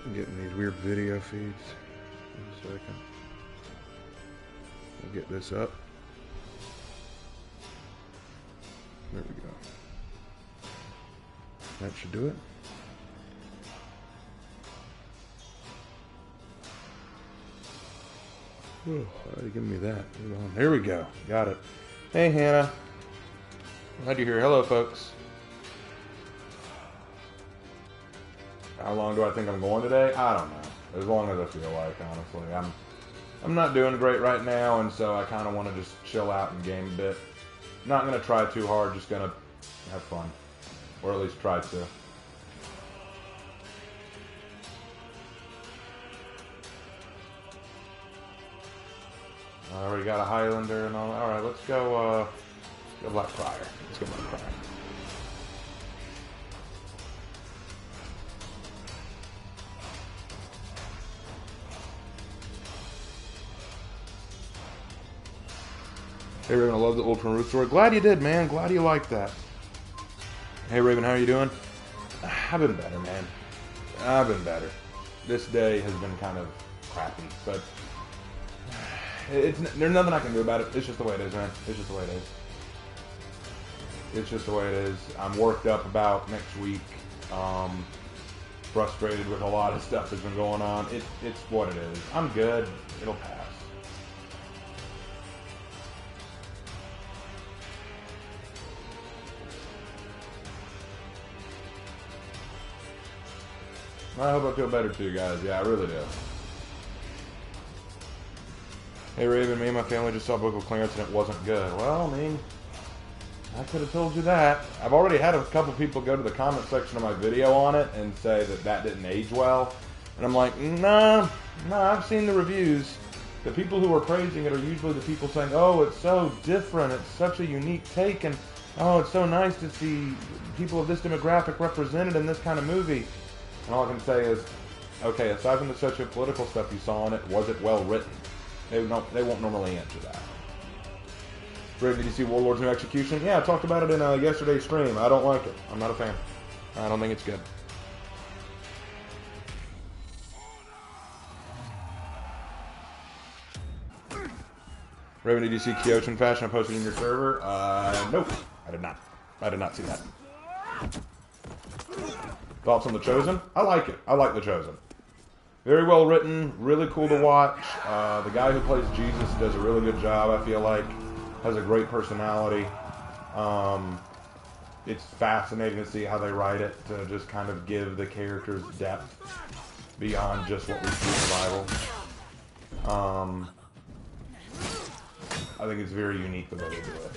I'm getting these weird video feeds. In a second. We'll get this up. There we go. That should do it. Oh, why are you giving me that? There we go. Got it. Hey, Hannah. Glad you're here. Hello, folks. How long do I think I'm going today? I don't know. As long as I feel like, honestly. I'm not doing great right now, and so I kind of want to just chill out and game a bit. Not going to try too hard, just going to have fun. Or at least try to. I already got a Highlander and all that. Alright, let's go Black Friar. Let's go Black Friar. Hey Raven, I love the Ultra Root story. Glad you did, man. Glad you liked that. Hey Raven, how are you doing? I've been better, man. I've been better. This day has been kind of crappy, but there's nothing I can do about it. It's just the way it is, man. It's just the way it is. It's just the way it is. I'm worked up about next week. Frustrated with a lot of stuff that's been going on. It's what it is. I'm good. It'll pass. I hope I feel better too, guys. Yeah, I really do. Hey, Raven, me and my family just saw Book of Clarence and it wasn't good. Well, I mean, I could have told you that. I've already had a couple people go to the comment section of my video on it and say that didn't age well. And I'm like, nah, I've seen the reviews. The people who are praising it are usually the people saying, oh, it's so different, it's such a unique take, and oh, it's so nice to see people of this demographic represented in this kind of movie. And all I can say is, okay, aside from the socio-political stuff you saw in it, was it well written? They won't normally answer that. Brave, did you see Warlord's New Execution? Yeah, I talked about it in yesterday's stream. I don't like it. I'm not a fan. I don't think it's good. Raven, did you see Kyochin Fashion I posted in your server? Nope. I did not. I did not see that. Thoughts on The Chosen? I like it. I like The Chosen. Very well written, really cool to watch. The guy who plays Jesus does a really good job, I feel like. Has a great personality. It's fascinating to see how they write it, to just kind of give the characters depth beyond just what we see in the Bible. I think it's very unique the way they do it.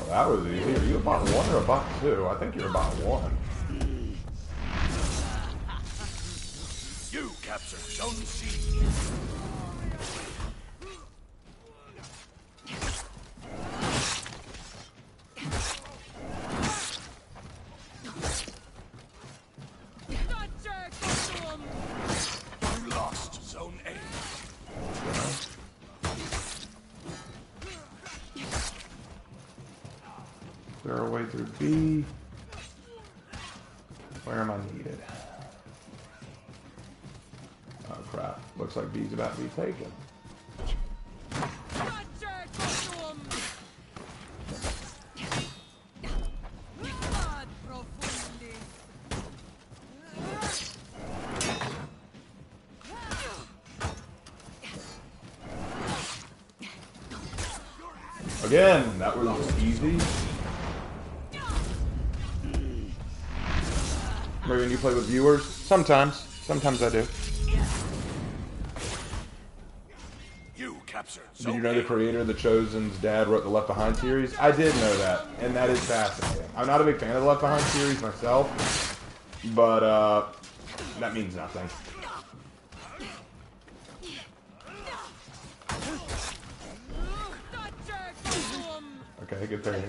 That was easy. Are you a bot 1 or a bot 2? I think you're a bot 1. You captured Zone C. You lost Zone A. Clear our way through B. Where am I needed? Oh crap. Looks like B's about to be taken. Again, that was easy. When you play with viewers? Sometimes. Sometimes I do. You captured. Did you know the creator of The Chosen's dad wrote the Left Behind series? I did know that, and that is fascinating. I'm not a big fan of the Left Behind series myself, but that means nothing. Okay, good parry.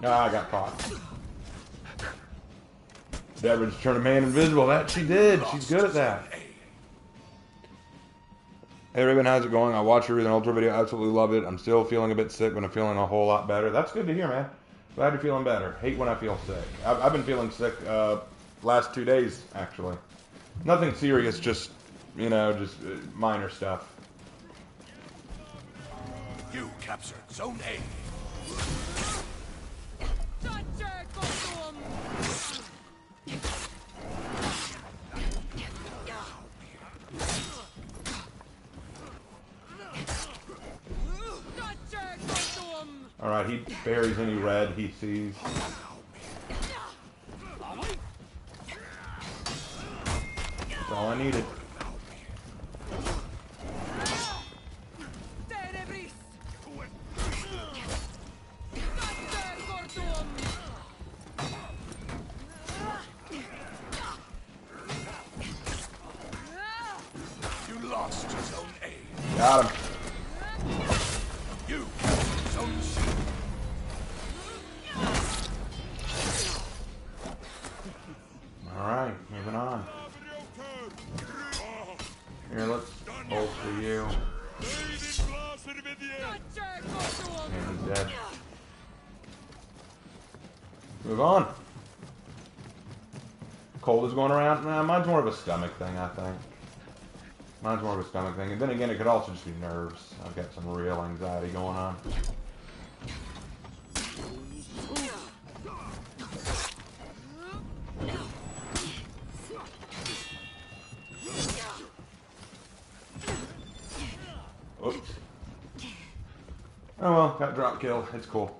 Ah, I got caught. Deborah just turned a man invisible. That she did. She's good at that. Hey Raven, how's it going? I watched your Reason Ultra video. Absolutely love it. I'm still feeling a bit sick, but I'm feeling a whole lot better. That's good to hear, man. Glad you're feeling better. Hate when I feel sick. I've been feeling sick last 2 days, actually. Nothing serious, just, you know, just minor stuff. You captured Zone A. Alright, he buries any red he sees. That's all I needed. You lost Zone A. Got him. You captured Zone C. Alright, moving on. Here, let's hold for you. And he's dead. Move on. Cold is going around. Nah, mine's more of a stomach thing, I think. Mine's more of a stomach thing. And then again, it could also just be nerves. I've got some real anxiety going on. Oops. Oh well, got drop kill. It's cool.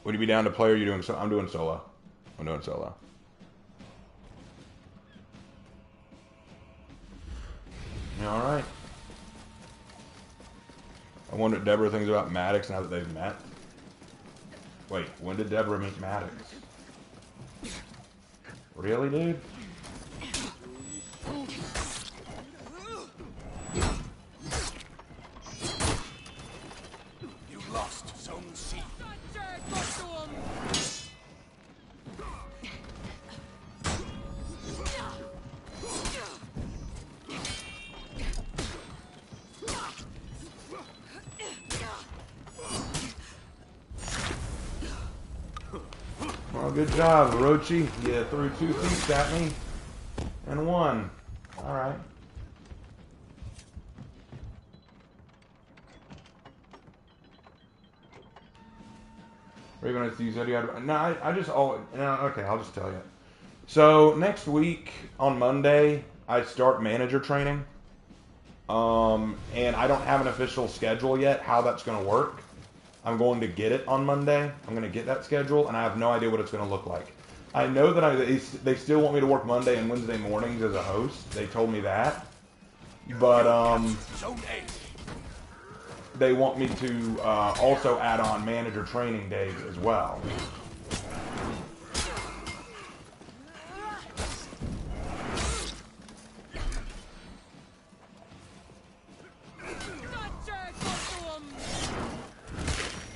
Would you be down to play or are you doing so? I'm doing solo. I'm doing solo. Alright. I wonder what Deborah thinks about Maddox now that they've met. Wait, when did Deborah meet Maddox? Really, dude? You lost Zone C. Well, good job, Orochi. You threw 2 feet at me and won. Alright. Raven, you said you had... No, I just... Oh, no, okay, I'll just tell you. So, next week, on Monday, I start manager training. And I don't have an official schedule yet, how that's going to work. I'm going to get it on Monday. I'm going to get that schedule, and I have no idea what it's going to look like. I know that they still want me to work Monday and Wednesday mornings as a host. They told me that. But, Zone A. they want me to also add on manager training days as well.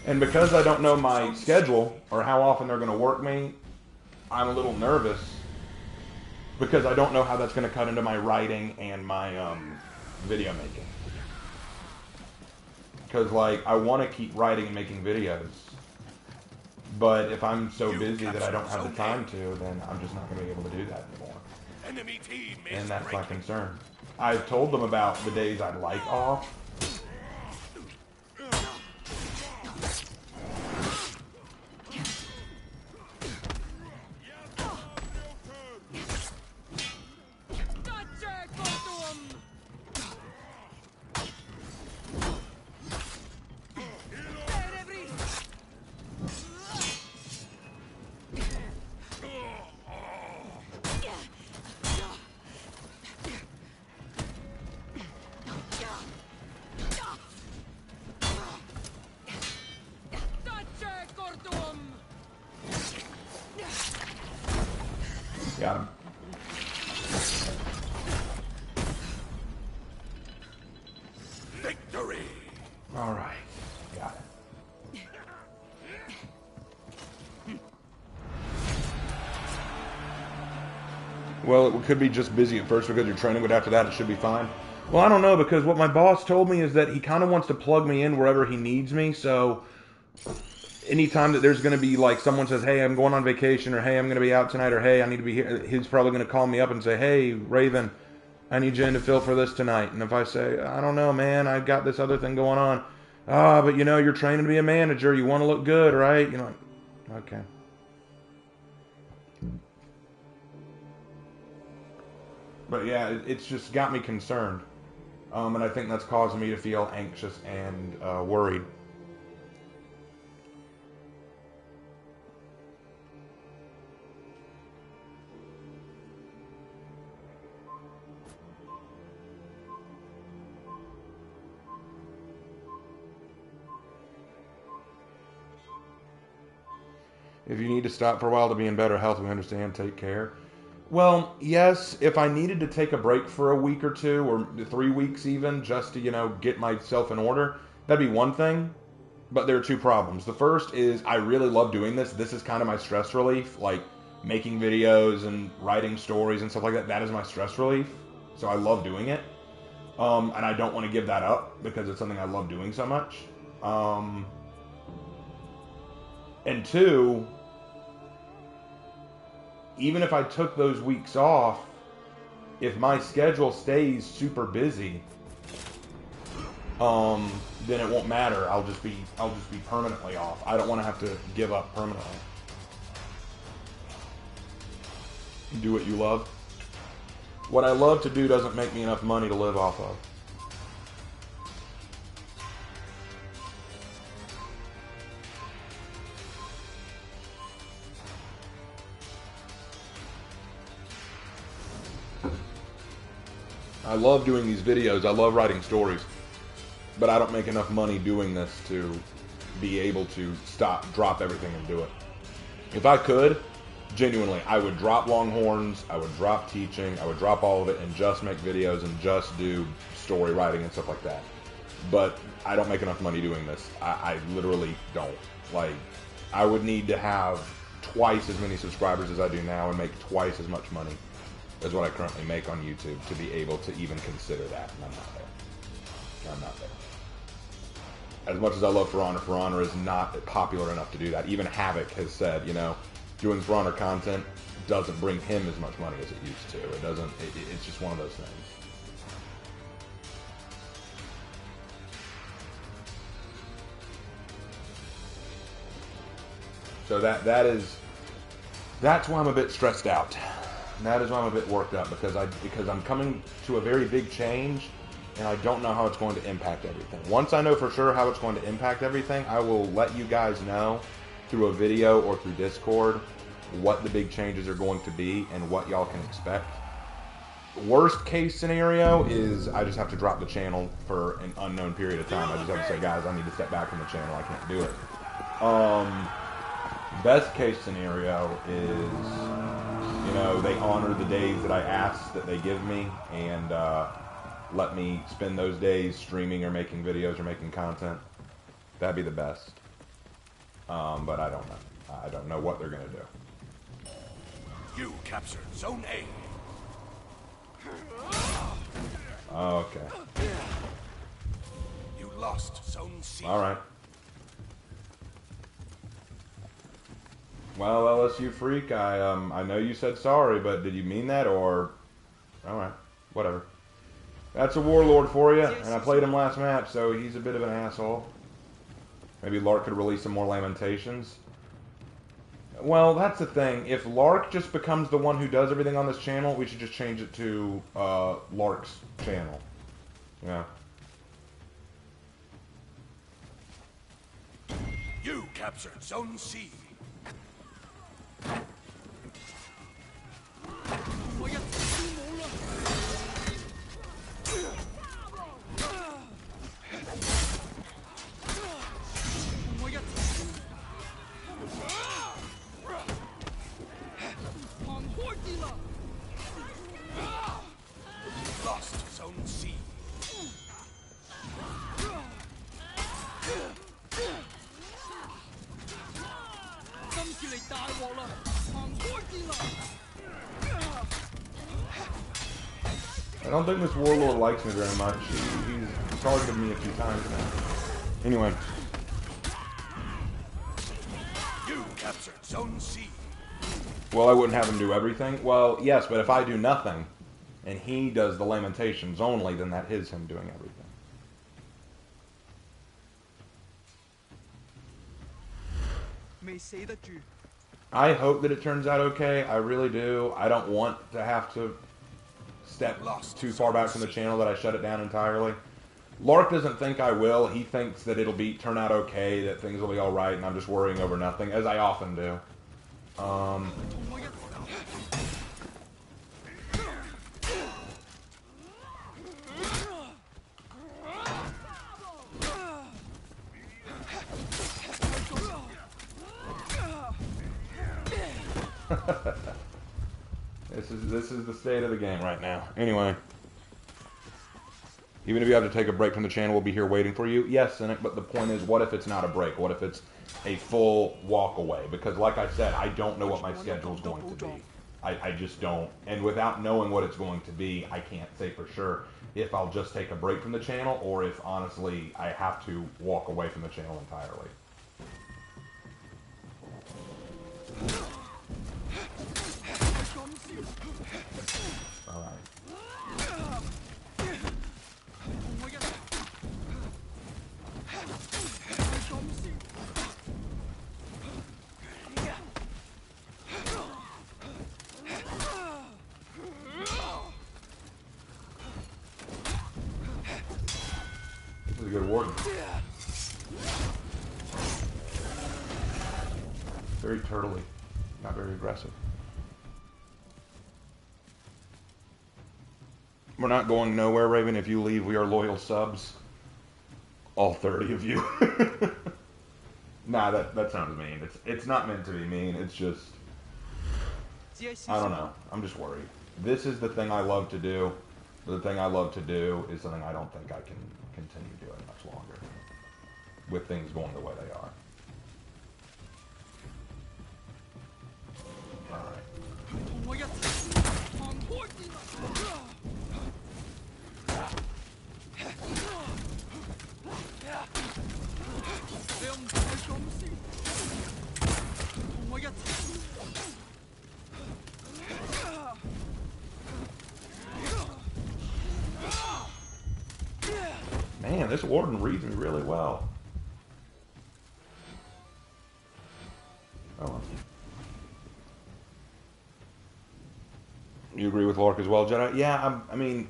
And because I don't know my schedule or how often they're going to work me, I'm a little nervous because I don't know how that's going to cut into my writing and my video making. Because, like, I want to keep writing and making videos. But if I'm so busy that I don't have the time to, then I'm just not going to be able to do that anymore. Enemy team is And that's my breaking. concern. I've told them about the days I'd like off. Got him. Victory. All right. Got it. Well, it could be just busy at first because you're training, but after that it should be fine. Well, I don't know, because what my boss told me is that he kind of wants to plug me in wherever he needs me, so anytime that there's going to be, like, someone says, hey, I'm going on vacation, or hey, I'm going to be out tonight, or hey, I need to be here, he's probably going to call me up and say, hey, Raven, I need you in to fill for this tonight. And if I say, I don't know, man, I've got this other thing going on. Ah, but you know, you're training to be a manager, you want to look good, right? You know, okay. But yeah, it's just got me concerned. And I think that's causing me to feel anxious and worried. If you need to stop for a while to be in better health, we understand. Take care. Well, yes, if I needed to take a break for a week or two, or 3 weeks even, just to, you know, get myself in order, that'd be one thing. But there are two problems. The first is I really love doing this. This is kind of my stress relief, like making videos and writing stories and stuff like that. That is my stress relief. So I love doing it. And I don't want to give that up because it's something I love doing so much. And two, even if I took those weeks off, if my schedule stays super busy, then it won't matter. I'll just be permanently off. I don't want to have to give up permanently. Do what you love. What I love to do doesn't make me enough money to live off of. I love doing these videos. I love writing stories. But I don't make enough money doing this to be able to drop everything and do it. If I could, genuinely, I would drop Longhorns, I would drop teaching, I would drop all of it and just make videos and just do story writing and stuff like that. But I don't make enough money doing this. I literally don't. Like, I would need to have twice as many subscribers as I do now and make twice as much money as what I currently make on YouTube to be able to even consider that, and I'm not there. I'm not there. As much as I love For Honor is not popular enough to do that. Even Havoc has said, you know, doing For Honor content doesn't bring him as much money as it used to. It doesn't, it's just one of those things. So that's why I'm a bit stressed out. That is why I'm a bit worked up, because I'm coming to a very big change, and I don't know how it's going to impact everything. Once I know for sure how it's going to impact everything, I will let you guys know through a video or through Discord what the big changes are going to be and what y'all can expect. Worst case scenario is I just have to drop the channel for an unknown period of time. I just have to say, guys, I need to step back from the channel. I can't do it. Best case scenario is, you know, they honor the days that I ask that they give me and let me spend those days streaming or making videos or making content. That'd be the best. But I don't know. I don't know what they're going to do. You captured Zone A. Okay. You lost Zone C. All right. Well, LSU freak, I know you said sorry, but did you mean that, or... Alright, whatever. That's a warlord for you, and I played him last match, so he's a bit of an asshole. Maybe Lark could release some more Lamentations. Well, that's the thing. If Lark just becomes the one who does everything on this channel, we should just change it to Lark's channel. Yeah. You captured Zone C. Lost Zone C. I don't think this warlord likes me very much. He's targeted me a few times now. Anyway. You captured Zone C. Well, I wouldn't have him do everything. Well, yes, but if I do nothing, and he does the lamentations only, then that is him doing everything. I hope that it turns out okay. I really do. I don't want to have to step too far back from the channel that I shut it down entirely. Lark doesn't think I will. He thinks that it'll turn out okay, that things will be alright, and I'm just worrying over nothing, as I often do. This is the state of the game right now. Anyway. Even if you have to take a break from the channel, we'll be here waiting for you. Yes, Cynic, but the point is, what if it's not a break? What if it's a full walk away? Because like I said, I don't know what my schedule is going to be. I just don't. And without knowing what it's going to be, I can't say for sure if I'll just take a break from the channel or if, honestly, I have to walk away from the channel entirely. This is a good warden. Very turtly, not very aggressive. We're not going nowhere, Raven. If you leave, we are loyal subs. All 30 of you. Nah, that sounds mean. It's not meant to be mean. It's just, I don't know. I'm just worried. This is the thing I love to do. The thing I love to do is something I don't think I can continue doing much longer with things going the way they are. Alright. Man, this warden reads me really well. Oh well. You agree with Lark as well, Jedi? Yeah, I mean,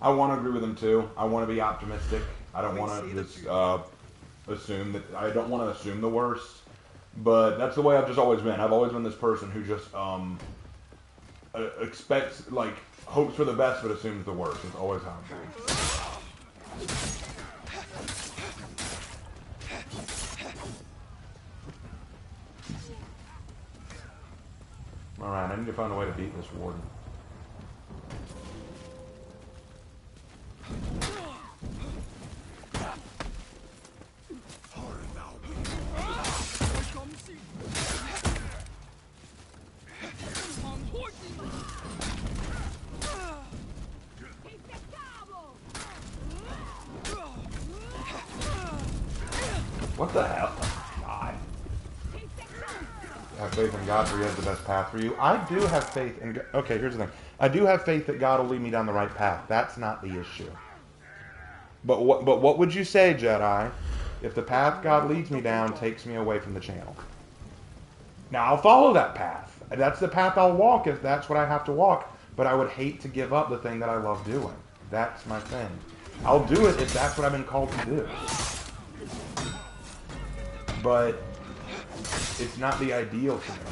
I want to agree with him too. I want to be optimistic. I don't want to just assume that. I don't want to assume the worst. But that's the way I've just always been. I've always been this person who just expects, like, hopes for the best but assumes the worst. It's always how I'm doing. Alright, I need to find a way to beat this warden. What the hell? God. Have faith in God for He has the best path for you. I do have faith in God. Okay, here's the thing. I do have faith that God will lead me down the right path. That's not the issue. But what would you say, Jedi, if the path God leads me down takes me away from the channel? Now, I'll follow that path. That's the path I'll walk if that's what I have to walk. But I would hate to give up the thing that I love doing. That's my thing. I'll do it if that's what I've been called to do. But it's not the ideal scenario.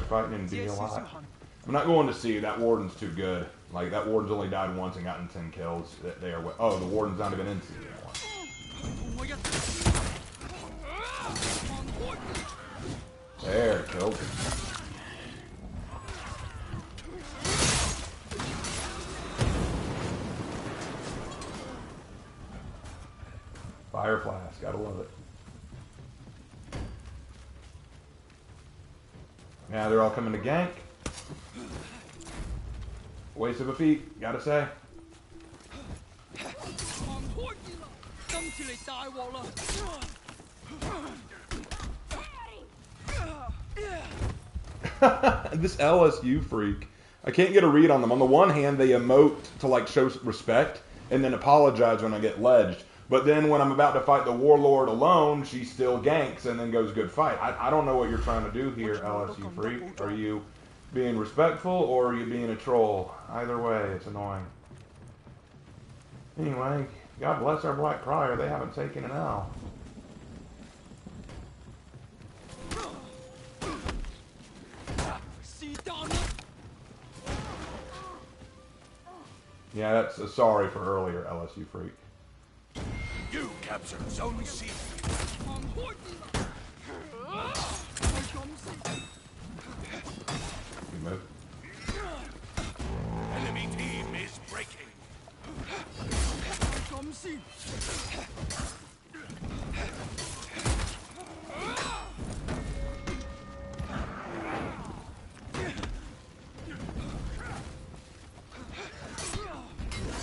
Fighting in DOI. I'm not going to see. That warden's too good. Like, that warden's only died once and gotten 10 kills. They are. Oh, the warden's not even in C anymore. There, killed him. Fire flask, gotta love it. Now they're all coming to gank. Waste of a feat, gotta say. This LSU freak. I can't get a read on them. On the one hand, they emote to like show respect and then apologize when I get ledged. But then when I'm about to fight the warlord alone, she still ganks and then goes good fight. I don't know what you're trying to do here, LSU freak. Are you being respectful or are you being a troll? Either way, it's annoying. Anyway, God bless our Black Crier. They haven't taken an L. Yeah, that's a sorry for earlier, LSU freak. You captured Zone C. Good move. Enemy team is breaking.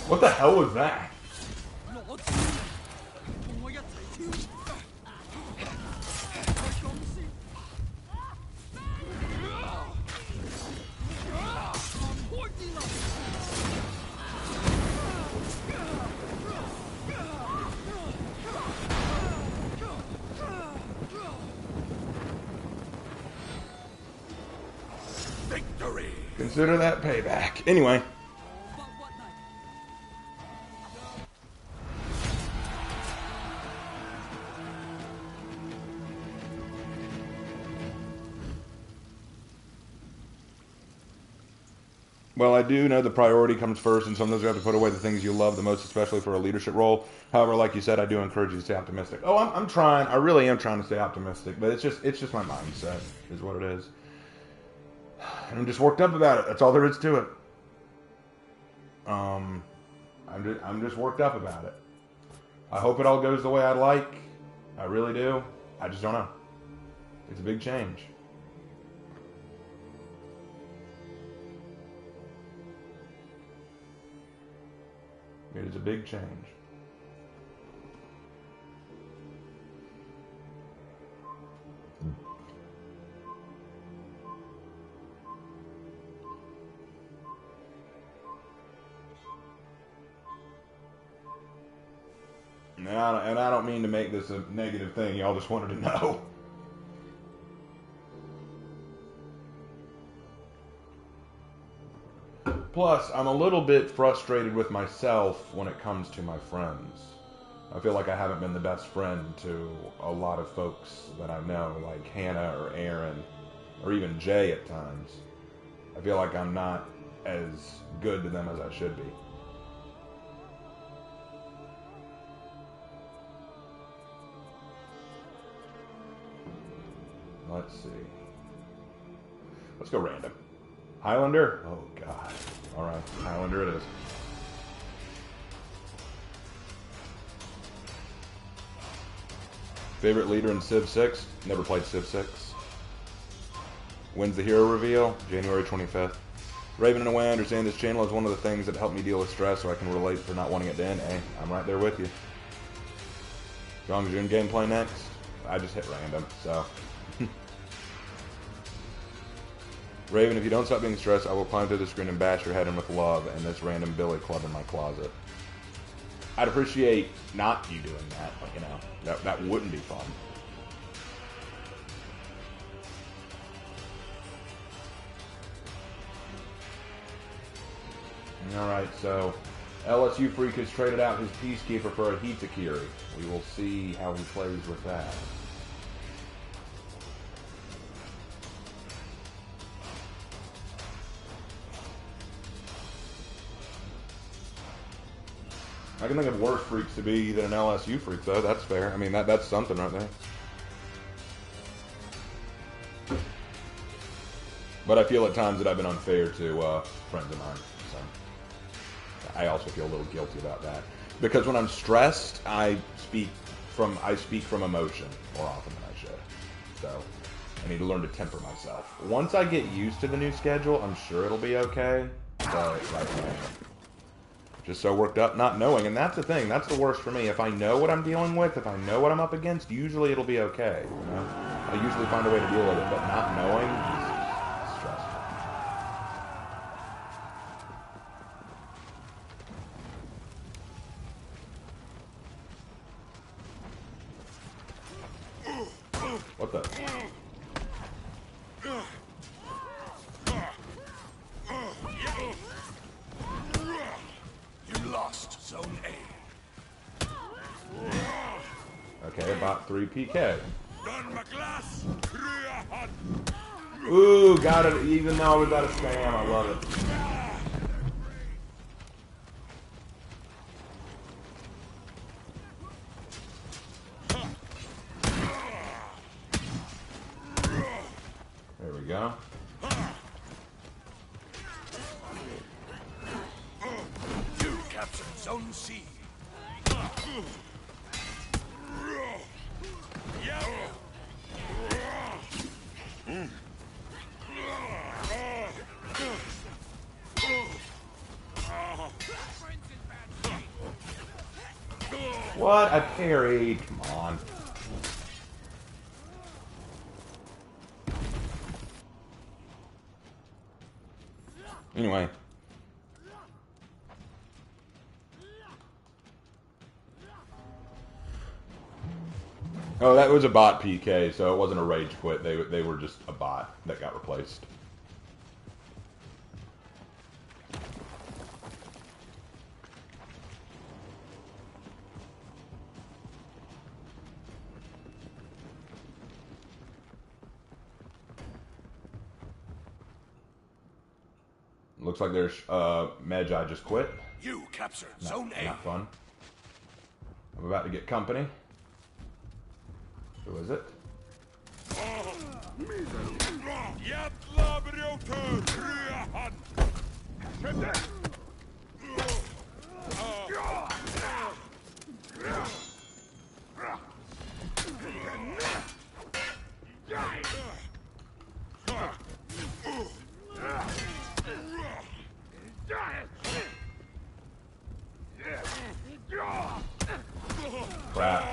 What the hell was that? Victory. Consider that payback. Anyway. Well, I do know the priority comes first, and sometimes you have to put away the things you love the most, especially for a leadership role. However, like you said, I do encourage you to stay optimistic. Oh, I'm trying. I really am trying to stay optimistic, but it's just my mindset is what it is. And I'm just worked up about it. That's all there is to it. I'm just worked up about it. I hope it all goes the way I'd like. I really do. I just don't know. It's a big change. It is a big change. And I don't mean to make this a negative thing. Y'all just wanted to know. Plus, I'm a little bit frustrated with myself when it comes to my friends. I feel like I haven't been the best friend to a lot of folks that I know, like Hannah or Aaron, or even Jay at times. I feel like I'm not as good to them as I should be. Let's see. Let's go random. Highlander? Oh, God. Alright, Highlander it is. Favorite leader in Civ 6? Never played Civ 6. When's the hero reveal? January 25th. Raven and Away, I understand this channel is one of the things that help me deal with stress, so I can relate for not wanting it to end. Hey, I'm right there with you. Strong June gameplay next? I just hit random, so... Raven, if you don't stop being stressed, I will climb through the screen and bash your head in with love and this random billy club in my closet. I'd appreciate not you doing that, but, you know, that wouldn't be fun. Alright, so LSU Freak has traded out his Peacekeeper for a Hitakiri. We will see how he plays with that. I can think of worse freaks to be than an LSU freak, though. That's fair. I mean, that's something right there. But I feel at times that I've been unfair to friends of mine. So I also feel a little guilty about that. Because when I'm stressed, I speak from emotion more often than I should. So I need to learn to temper myself. Once I get used to the new schedule, I'm sure it'll be okay. But right now, just so worked up not knowing. And that's the thing. That's the worst for me. If I know what I'm dealing with, if I know what I'm up against, usually it'll be okay. You know? I usually find a way to deal with it. But not knowing is stressful. What the? You lost Zone A. Okay, about 3 PK. Done Ooh, got it. Even though I was out of spam, I love it. There we go. You captured Zone C. What? I parried. Come on. Anyway. Oh, that was a bot PK, so it wasn't a rage quit. They were just a bot that got replaced. Looks like there's Magi just quit. You captured Zone A. Not fun. I'm about to get company. Who is it? Crap.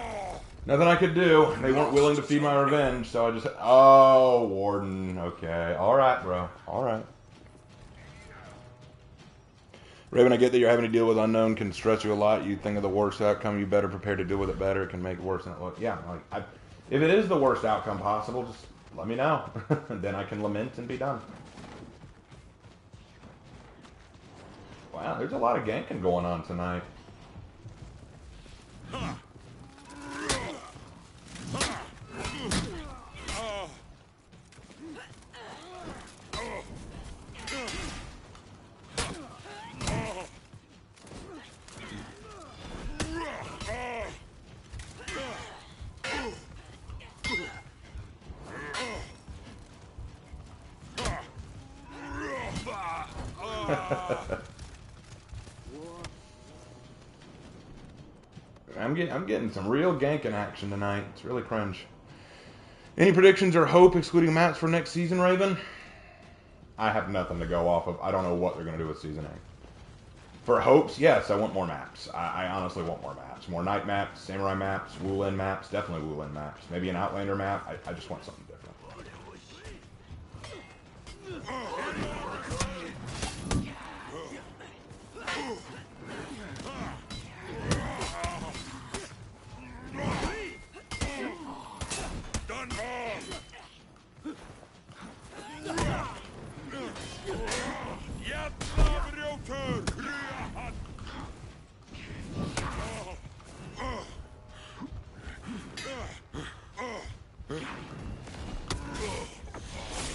Nothing I could do. They weren't willing to feed my revenge, so I just... Oh, Warden. Okay. Alright, bro. Alright. Raven, I get that you're having to deal with unknown can stress you a lot. You think of the worst outcome, you better prepare to deal with it better. It can make it worse than it looks. Yeah, like, if it is the worst outcome possible, just let me know. Then I can lament and be done. Wow, there's a lot of ganking going on tonight. I'm getting some real ganking action tonight. It's really cringe. Any predictions or hope excluding maps for next season, Raven? I have nothing to go off of. I don't know what they're going to do with Season 8. For hopes, yes, I want more maps. I honestly want more maps. More night maps, samurai maps, Wulin maps, definitely Wulin maps. Maybe an Outlander map. I just want something different.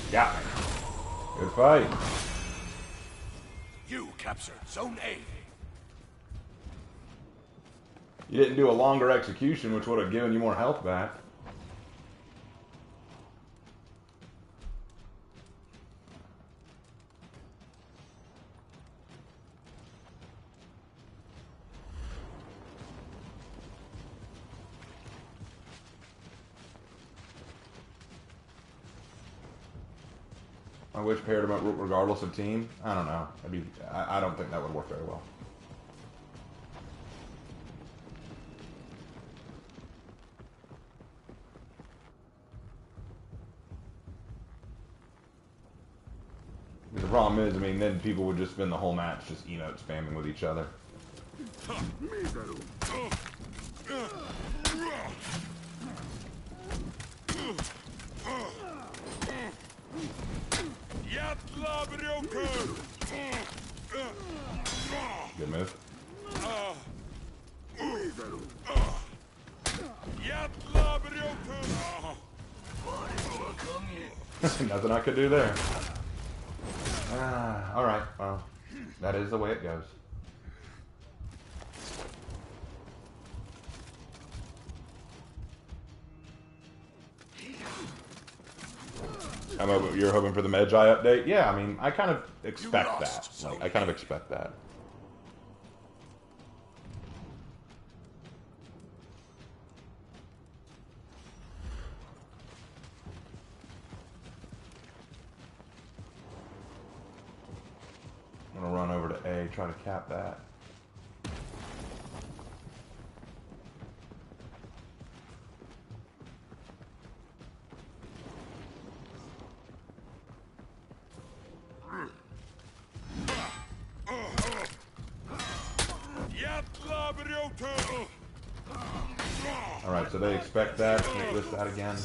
Got me. Good fight. You captured Zone A. You didn't do a longer execution, which would have given you more health back. I wish paired him up regardless of team. I don't know. I don't think that would work very well. The problem is, I mean, then people would just spend the whole match just emote spamming with each other. Good move. Nothing I could do there. Alright, well, that is the way it goes. You're hoping for the Magi update? Yeah, I mean, I kind of expect that. Like, I kind of expect that. I'm gonna run over to A, try to cap that. Alright, so they expect that. Can't list that again.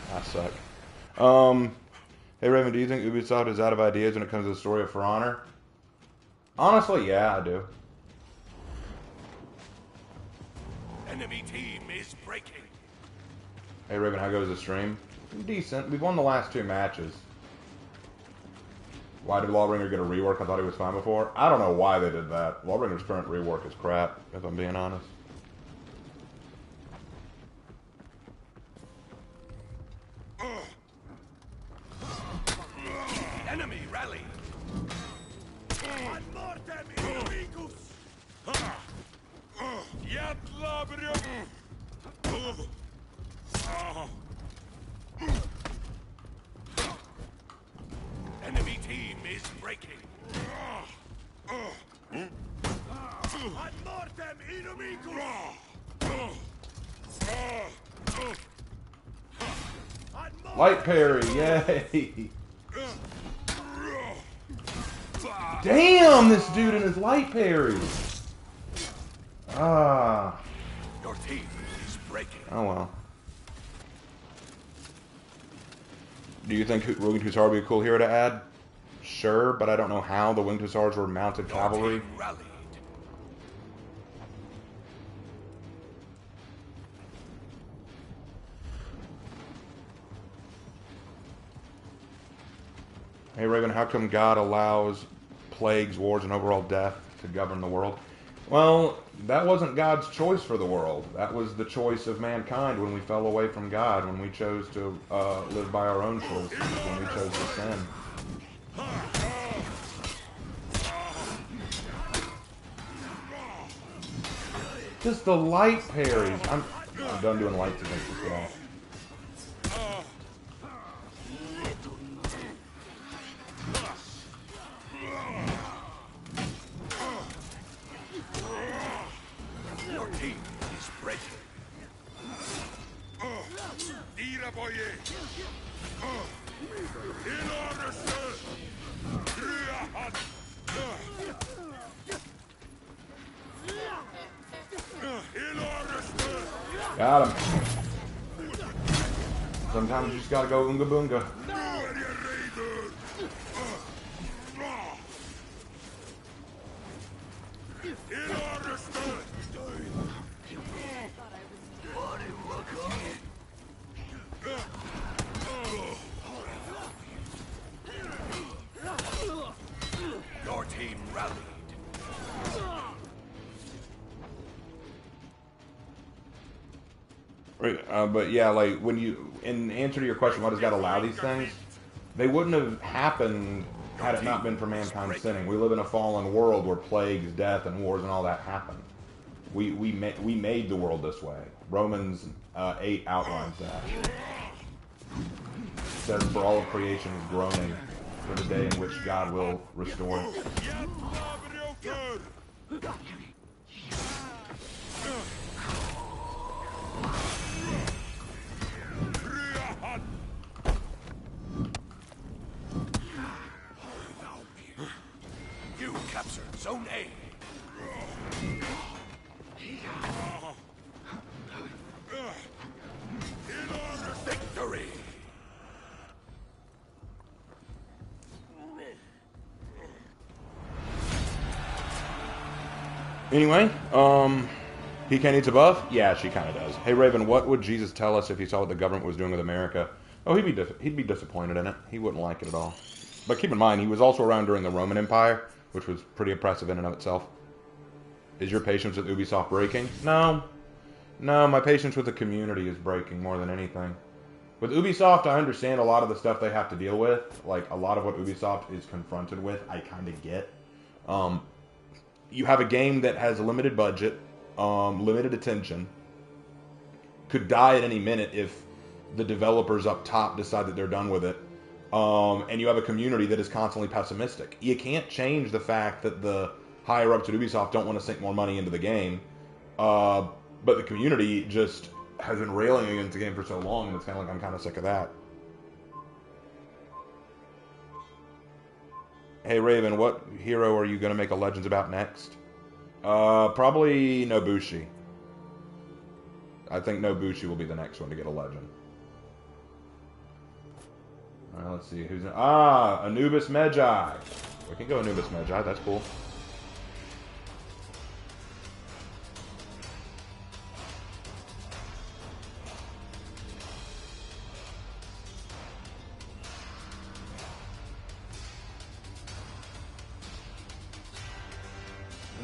I suck. Hey Raven, do you think Ubisoft is out of ideas when it comes to the story of For Honor? Honestly, yeah, I do. Enemy team is breaking. Hey Raven, how goes the stream? Decent. We've won the last 2 matches. Why did Lawbringer get a rework? I thought he was fine before. I don't know why they did that. Lawbringer's current rework is crap, if I'm being honest. Enemy rally. Enemy team is breaking. Light parry, yay! Damn, this dude and his light parry! Ah. Your team is breaking. Oh well. Do you think Winged Hussar would be a cool hero to add? Sure, but I don't know how the Winged Hussars were mounted cavalry. Your team rallied. Hey Raven, how come God allows plagues, wars, and overall death to govern the world? Well, that wasn't God's choice for the world. That was the choice of mankind when we fell away from God, when we chose to live by our own choices, when we chose to sin. Just the light parries. I'm done doing lights against this guy. Your team is breaking. Got him. Sometimes you just gotta go oonga boonga. Your team rallied. Right, but yeah, like when you, in answer to your question, what does God allow these things? They wouldn't have happened had it not been for mankind sinning. We live in a fallen world where plagues, death, and wars and all that happen. We made the world this way. Romans 8 outlines that. It says, for all of creation is groaning for the day in which God will restore it. You captured Zone A. Victory! Anyway, PK needs a buff? Yeah, she kind of does. Hey, Raven, what would Jesus tell us if he saw what the government was doing with America? Oh, he'd be disappointed in it. He wouldn't like it at all. But keep in mind, he was also around during the Roman Empire, which was pretty oppressive in and of itself. Is your patience with Ubisoft breaking? No. No, my patience with the community is breaking more than anything. With Ubisoft, I understand a lot of the stuff they have to deal with. Like, a lot of what Ubisoft is confronted with, I kind of get. You have a game that has a limited budget, limited attention, could die at any minute if the developers up top decide that they're done with it, and you have a community that is constantly pessimistic. You can't change the fact that the higher ups at Ubisoft don't want to sink more money into the game, but the community just has been railing against the game for so long, and it's kind of like, I'm kind of sick of that. Hey Raven, what hero are you going to make a Legends about next? Probably Nobushi. I think Nobushi will be the next one to get a Legend. Alright, let's see who's... Anubis Magi. We can go Anubis Magi, that's cool.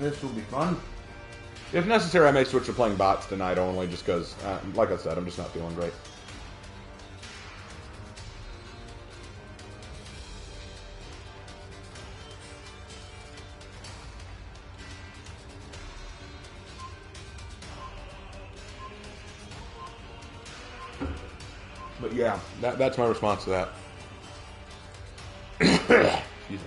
This will be fun. If necessary, I may switch to playing bots tonight only, just because, like I said, I'm just not feeling great. But yeah, that's my response to that. Excuse me.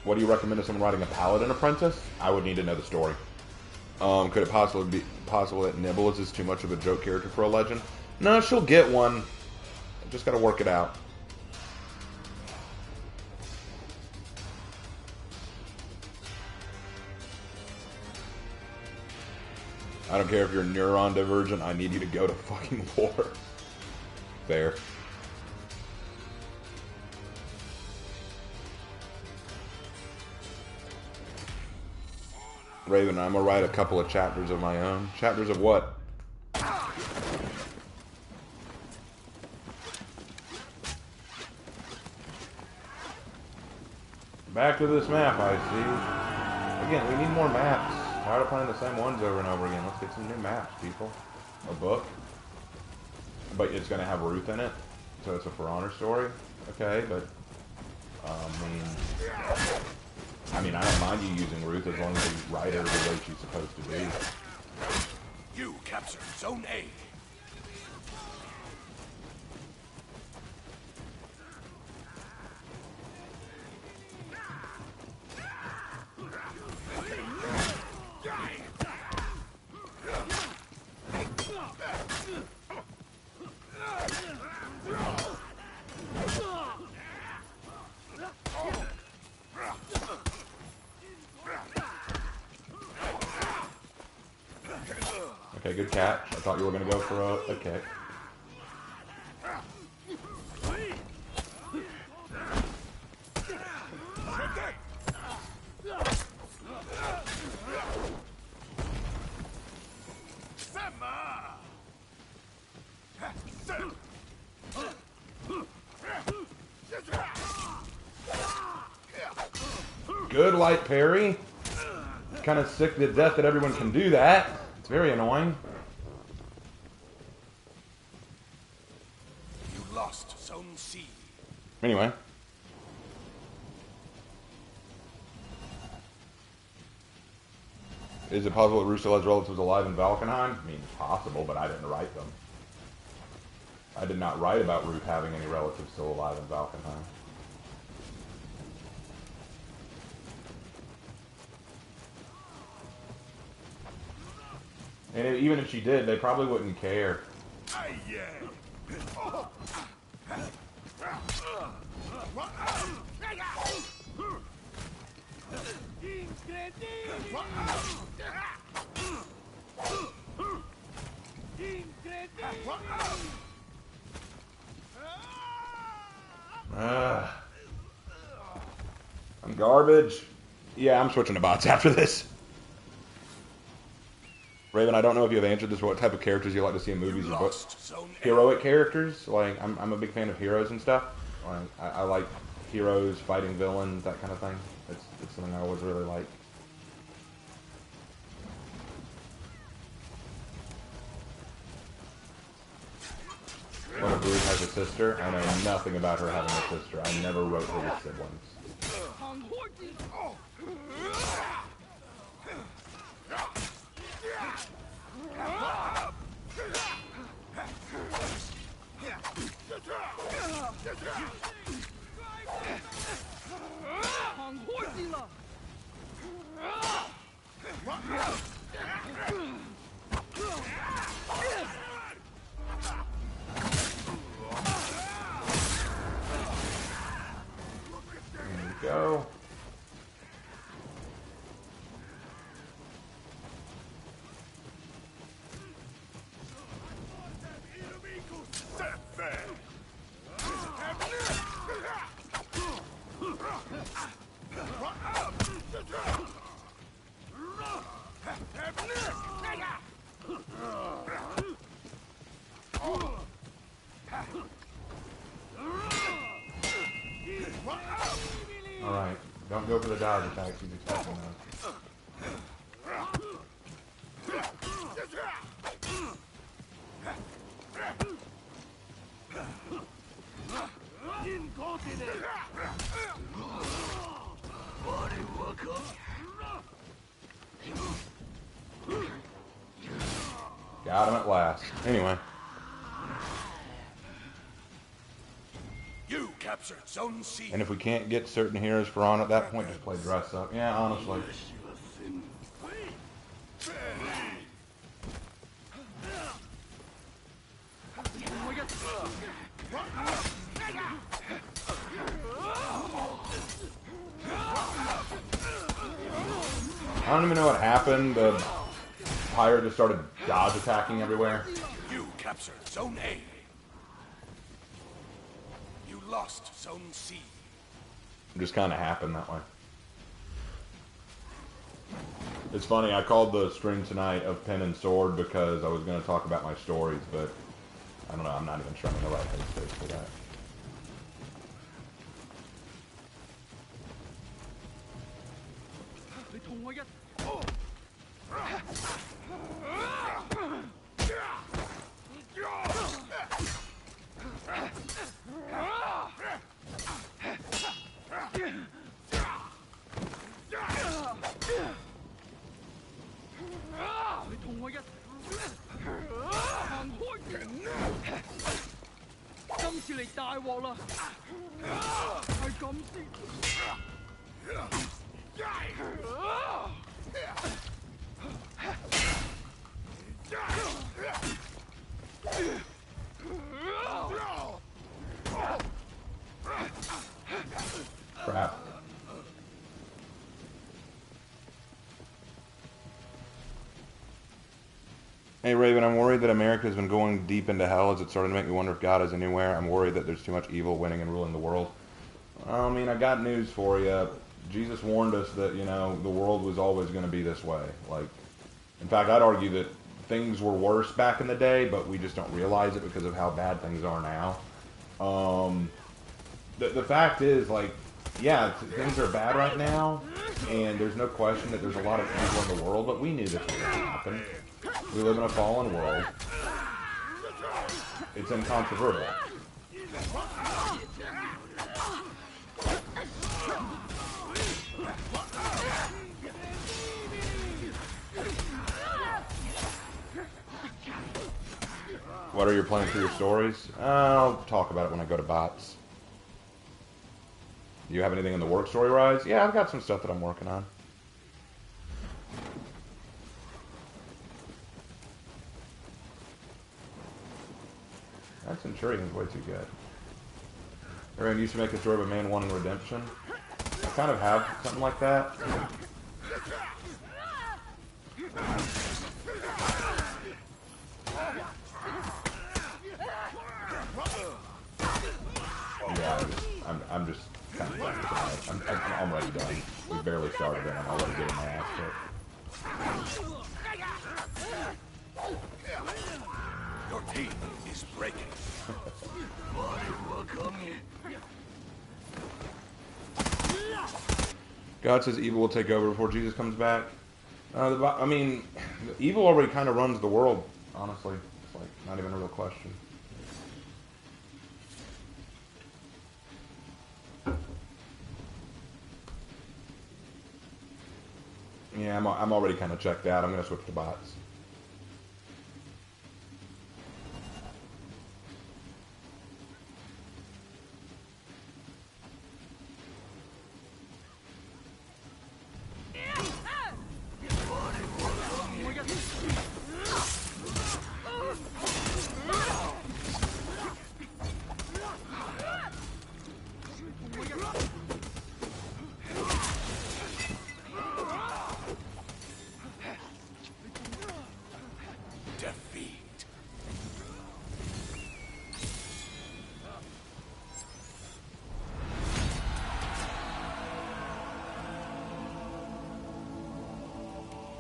What do you recommend to someone writing a Paladin Apprentice? I would need to know the story. Could it possibly be possible that Nibbles is too much of a joke character for a Legend? No, she'll get one. Just gotta work it out. I don't care if you're neuron divergent, I need you to go to fucking war. Fair. Raven, I'm gonna write a couple of chapters of my own. Chapters of what? Back to this map, I see. Again, we need more maps. Tired of playing the same ones over and over again. Let's get some new maps, people. A book. But it's gonna have Ruth in it. So it's a For Honor story. Okay, but I mean, I don't mind you using Ruth as long as you write her the way she's supposed to be. You captured Zone A. Okay, good catch. I thought you were going to go for a kick. Good light parry. Kind of sick to death that everyone can do that. It's very annoying. You lost Zone C. Anyway. Is it possible that Root still has relatives alive in Valkenheim? I mean, it's possible, but I didn't write them. I did not write about Root having any relatives still alive in Valkenheim. And even if she did, they probably wouldn't care. I'm garbage. Yeah, I'm switching to bots after this. Raven, I don't know if you have answered this, what type of characters you like to see in movies or books. Heroic characters, like, I'm a big fan of heroes and stuff. Like, I like heroes fighting villains, that kind of thing. It's something I always really like. What if Ruth has a sister? I know nothing about her having a sister. I never wrote her with siblings. There we go. Alright, don't go for the dodge attacks, he's expecting those. Got him at last. Anyway. You captured Zone C. And if we can't get certain heroes for on at that point, just play dress up. Yeah, honestly. I don't even know what happened. The pirate just started dodge attacking everywhere. You captured Zone A. You lost Zone C. It just kind of happened that way. It's funny, I called the stream tonight of Pen and Sword because I was going to talk about my stories, but I don't know, I'm not even sure I'm in the right headspace for that. Crap. Hey Raven, I'm worried that America has been going deep into hell as it's starting to make me wonder if God is anywhere. I'm worried that there's too much evil winning and ruling the world. Well, I mean, I got news for you. Jesus warned us that, you know, the world was always going to be this way. Like, in fact, I'd argue that things were worse back in the day, but we just don't realize it because of how bad things are now. The fact is, like, yeah, things are bad right now, and there's no question that there's a lot of evil in the world, but we knew this was going to happen. We live in a fallen world. It's incontrovertible. What are your plans for your stories? I'll talk about it when I go to bots. You have anything in the work story rise? Yeah, I've got some stuff that I'm working on. That Centurion's way too good. Everyone used to make a story of a man wanting redemption. I kind of have something like that. Yeah, I'm just kind of done with it. I'm already done. We barely started and I'm already getting my ass kicked. Your team is breaking. God says evil will take over before Jesus comes back. I mean, evil already kind of runs the world, honestly. It's like not even a real question. Yeah, I'm already kind of checked out. I'm going to switch to bots. Defeat.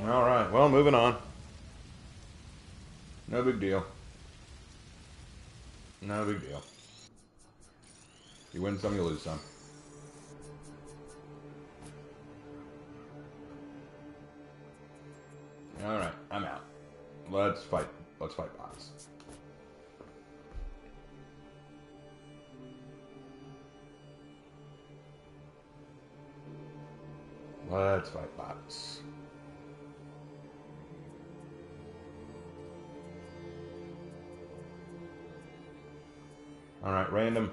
All right. Well, moving on. No big deal. No big deal. You win some, you lose some. All right, I'm out. Let's fight. Let's fight bots. Let's fight bots. All right, random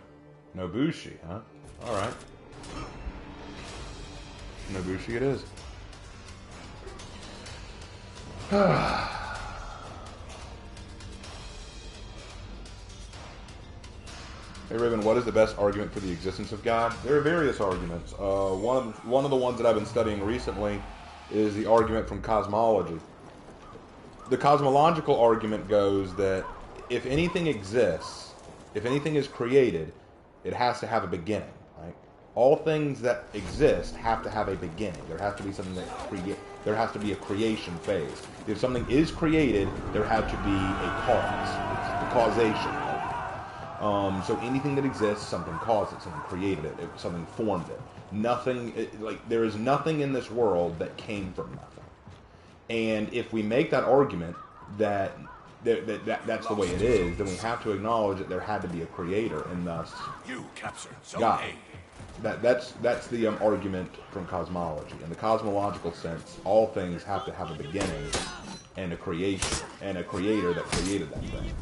Nobushi, huh? All right. Nobushi it is. Hey Raven, what is the best argument for the existence of God? There are various arguments. One of the ones that I've been studying recently is the argument from cosmology. The cosmological argument goes that if anything exists, if anything is created, it has to have a beginning. Right? All things that exist have to have a beginning. There has to be something that there has to be a creation phase. If something is created, there had to be a cause. It's the causation. So anything that exists, something caused it, something created it, something formed it. Nothing, there is nothing in this world that came from nothing. And if we make that argument that that's the way it is, then we have to acknowledge that there had to be a creator, and thus You captured Zone God. A. That's the argument from cosmology. In the cosmological sense, all things have to have a beginning and a creation, and a creator that created that thing.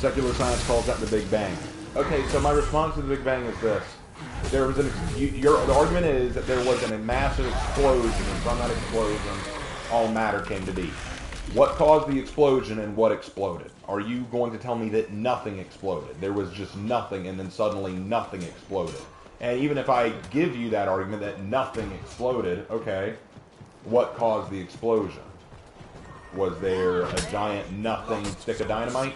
Secular science calls that the Big Bang. Okay, so my response to the Big Bang is this. There was the argument is that there was a massive explosion, and from that explosion, all matter came to be. What caused the explosion and what exploded? Are you going to tell me that nothing exploded? There was just nothing, and then suddenly nothing exploded. And even if I give you that argument that nothing exploded, okay, what caused the explosion? Was there a giant nothing stick of dynamite?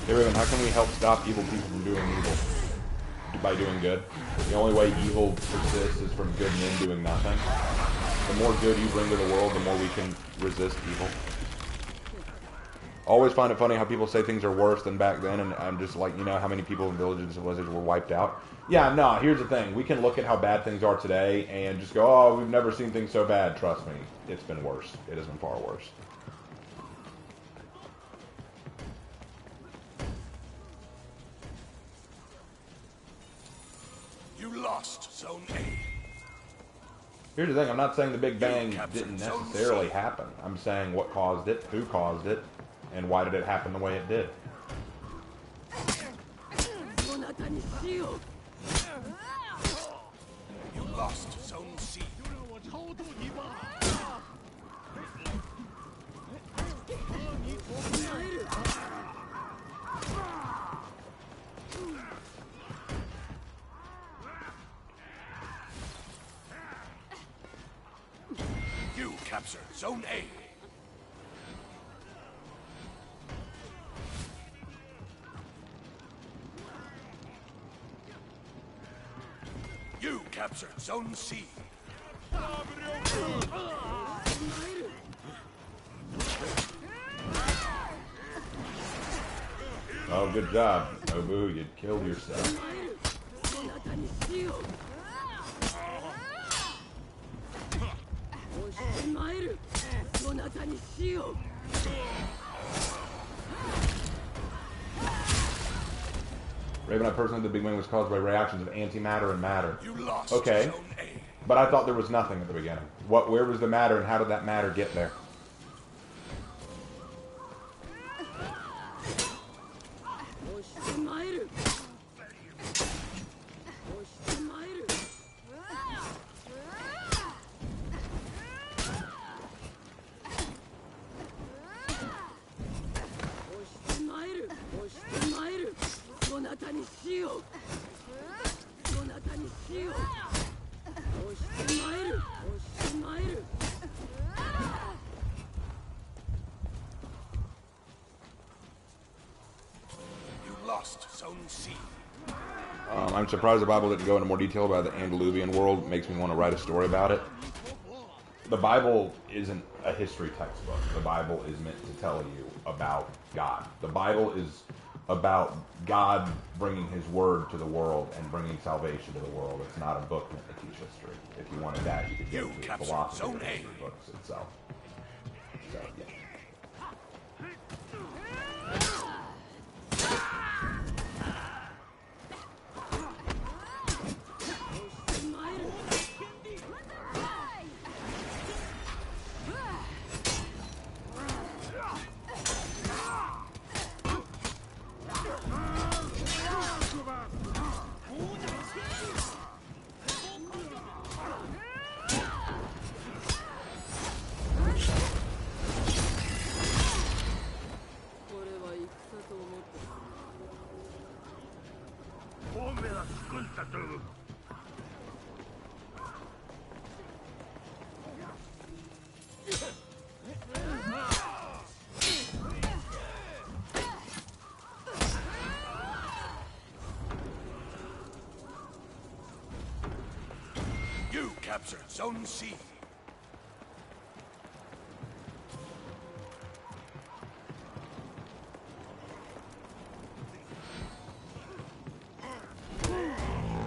Hey Raven, how can we help stop evil people from doing evil? By doing good. The only way evil persists is from good men doing nothing. The more good you bring to the world, the more we can resist evil. Always find it funny how people say things are worse than back then, and I'm just like, you know how many people in villages and villages were wiped out? Yeah, no, here's the thing. We can look at how bad things are today and just go, oh, we've never seen things so bad. Trust me, it's been worse. It has been far worse. You lost Zone A. Here's the thing. I'm not saying the Big Bang didn't necessarily happen. I'm saying what caused it, who caused it, and why did it happen the way it did. You lost Zone C. You capture Zone A. You capture Zone C. Oh, good job, Nobu. You killed yourself. Raven, I personally think the Big Bang was caused by reactions of antimatter and matter. You lost Okay, Zone A. but I thought there was nothing at the beginning. Where was the matter, and how did that matter get there? Zone C. I'm surprised the Bible didn't go into more detail about the Antediluvian world. It makes me want to write a story about it. The Bible isn't a history textbook. The Bible is meant to tell you about God. The Bible is about God bringing His Word to the world and bringing salvation to the world. It's not a book meant to teach history. If you wanted that, you could go to the philosophy of the history books itself. So, yeah. You captured Zone C.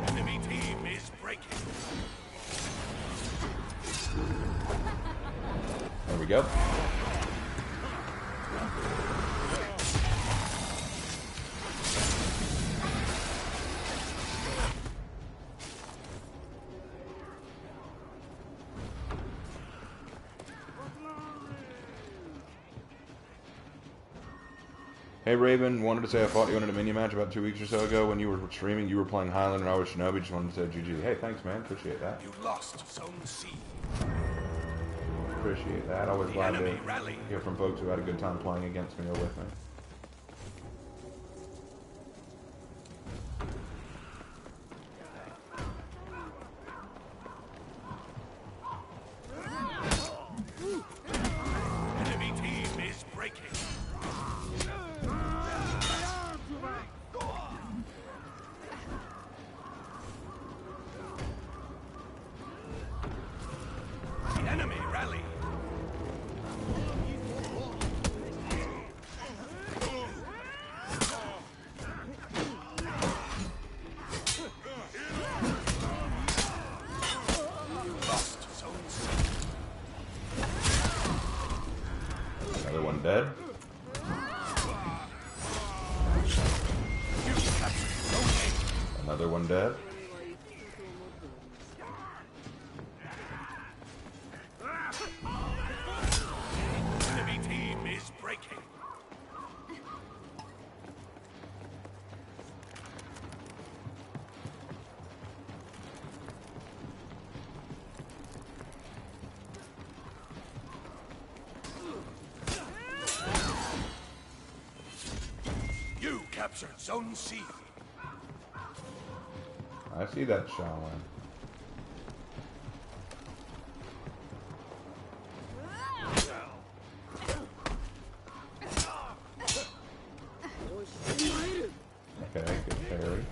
Enemy team is breaking. we go. Hey Raven, wanted to say I fought you in a mini match about 2 weeks or so ago when you were streaming. You were playing Highland and I was Shinobi. Just wanted to say GG. Hey, thanks man. Appreciate that. You lost Zone C. Appreciate that. Always glad to hear from folks who had a good time playing against me or with me. Enemy team is breaking. The enemy rally. Lost Zone C. Another one dead. You captured Zone Another one dead. A. Enemy team is breaking. You captured Zone C. I see that Shaolin. Okay, good parry.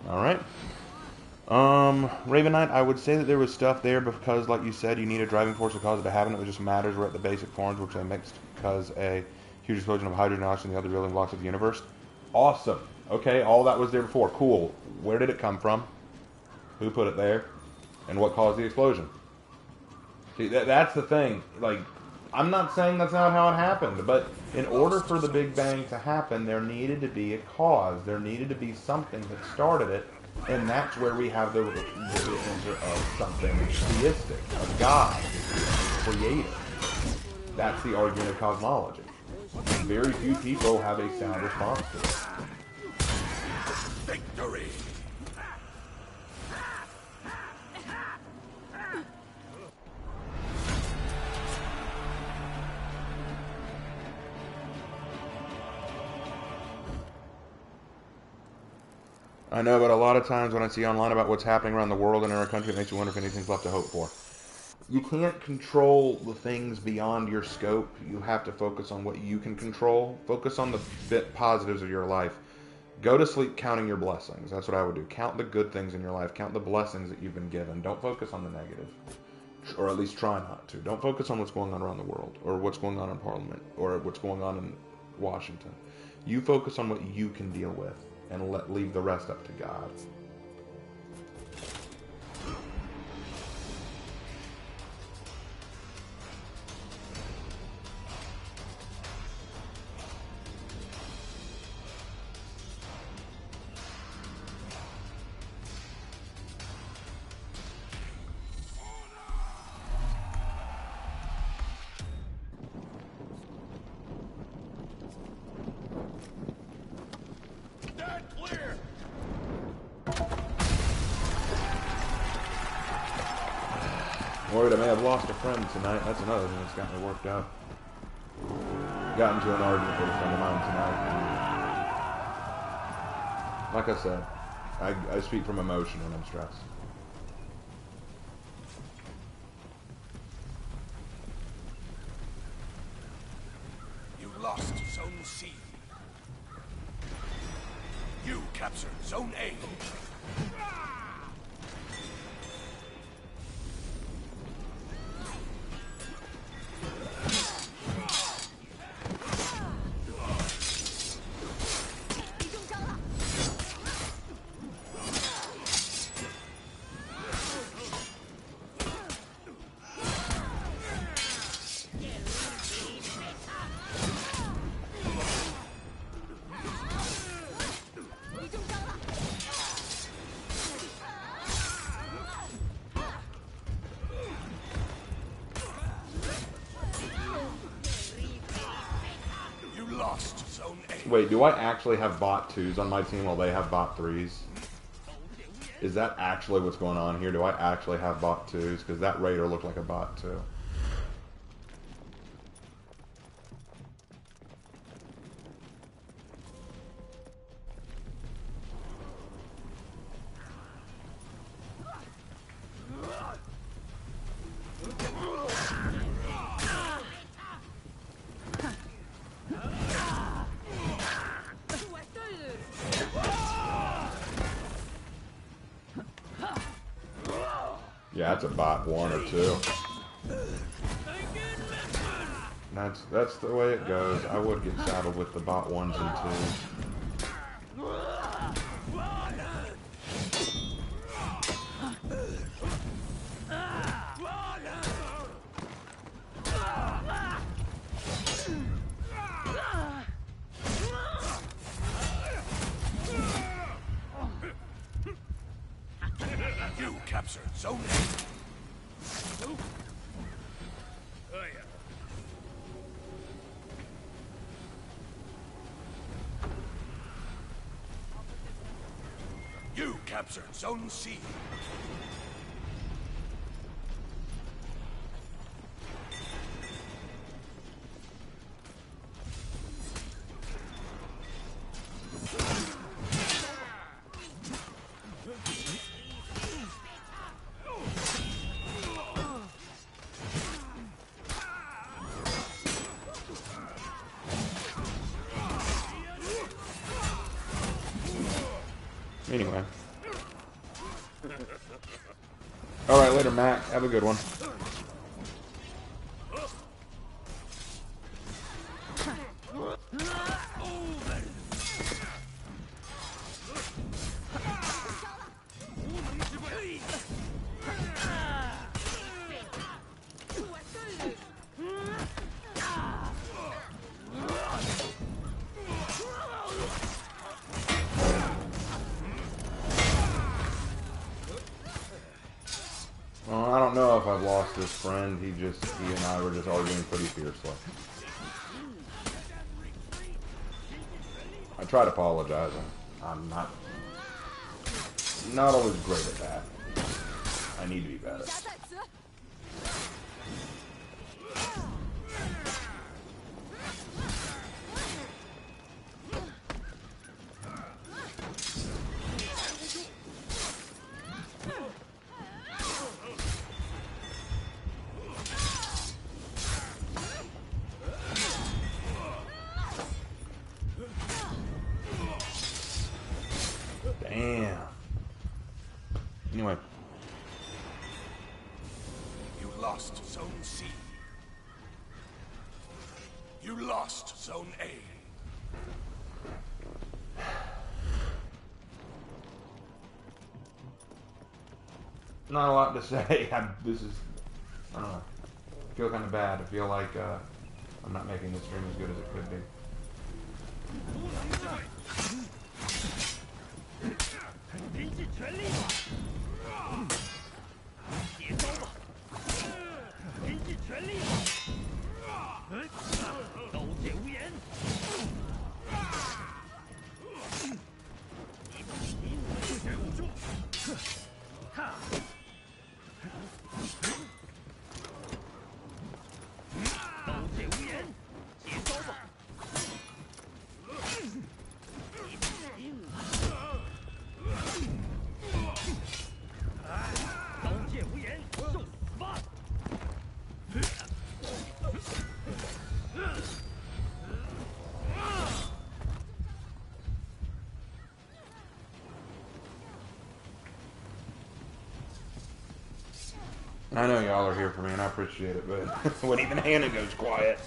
Alright. Raven Knight, I would say that there was stuff there because, like you said, you need a driving force to cause it to happen. It just matters we're at the basic forms, which they mixed because a huge explosion of hydrogen and oxygen, the other building blocks of the universe. Awesome. Okay, all that was there before. Cool. Where did it come from? Who put it there? And what caused the explosion? See, that's the thing. Like, I'm not saying that's not how it happened, but in order for the Big Bang to happen, there needed to be a cause. There needed to be something that started it, and that's where we have the enter of something theistic, of God, creator. That's the argument of cosmology. Very few people have a sound response to it. Victory. I know, but a lot of times when I see online about what's happening around the world and in our country, it makes you wonder if anything's left to hope for. You can't control the things beyond your scope. You have to focus on what you can control. Focus on the bit positives of your life. Go to sleep counting your blessings. That's what I would do. Count the good things in your life. Count the blessings that you've been given. Don't focus on the negative. Or at least try not to. Don't focus on what's going on around the world, or what's going on in Parliament, or what's going on in Washington. You focus on what you can deal with, and leave the rest up to God. Stand clear. Worried I may have lost a friend tonight. That's another thing that's got me worked up. Got into an argument with a friend of mine tonight. Like I said, I speak from emotion when I'm stressed. You lost Zone C. You captured Zone A. Wait, do I actually have bot 2s on my team while they have bot 3s? Is that actually what's going on here? Do I actually have bot 2s? Because that raider looked like a bot 2. Yeah, that's a bot 1 or 2. That's the way it goes. I would get saddled with the bot 1s and 2s. You captured Zone A. You captured Zone C. Anyway. Alright, later, Mac. Have a good one. Well, I don't know if I've lost this friend. He and I were just arguing pretty fiercely. I tried apologizing. I'm not always great at that. I need to be better. Damn. Anyway. You lost Zone C. You lost Zone A. Not a lot to say. I don't know. I feel kind of bad. I feel like I'm not making this stream as good as it could be. I know y'all are here for me, and I appreciate it, but when even Hannah goes quiet,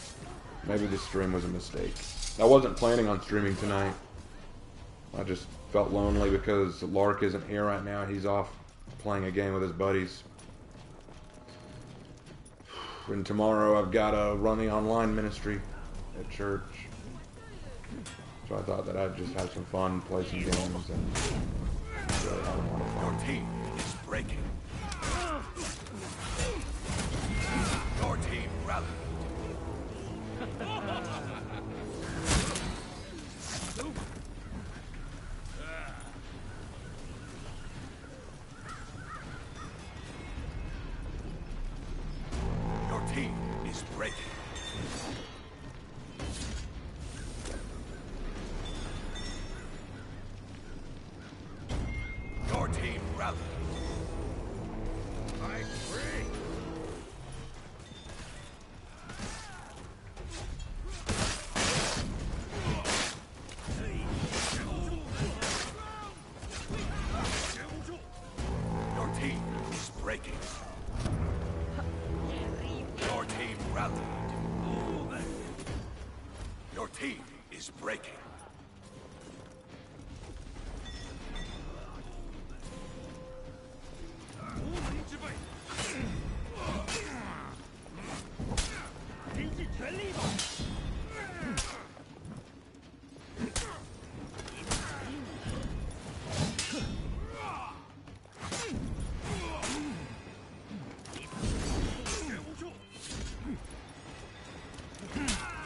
maybe this stream was a mistake. I wasn't planning on streaming tonight. I just felt lonely because Lark isn't here right now. He's off playing a game with his buddies. And tomorrow I've got to run the online ministry at church. So I thought that I'd just have some fun, play some games, and really have a lot of fun. Your team is breaking. Your team rallied. rallied. I'm free. Your team is breaking. Your team rallied. Your team is breaking.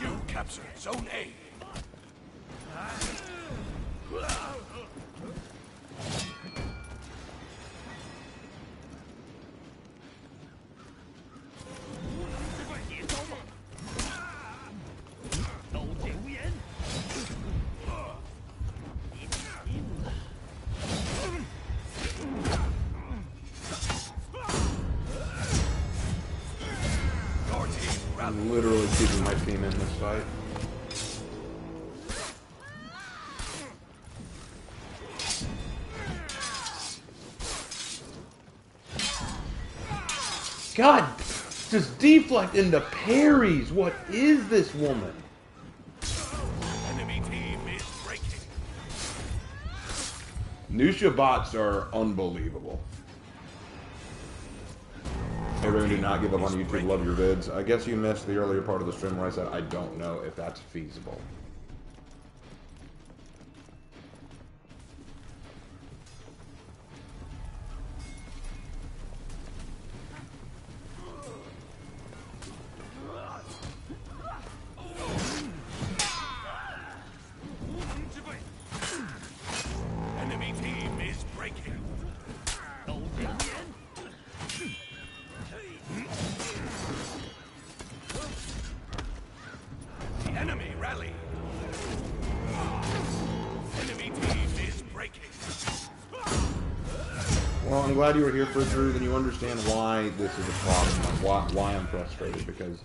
You captured Zone A. I'm literally keeping my team in this fight. God, just deflect into parries. What is this woman? Enemy team is breaking. Nusha bots are unbelievable. Hey, Raven, do not give up on YouTube. Love your vids. I guess you missed the earlier part of the stream where I said I don't know if that's feasible. Enemy team is breaking. The enemy rally. Enemy team is breaking. Well, I'm glad you were here for Drew. Then you understand why this is a problem. Like why I'm frustrated, because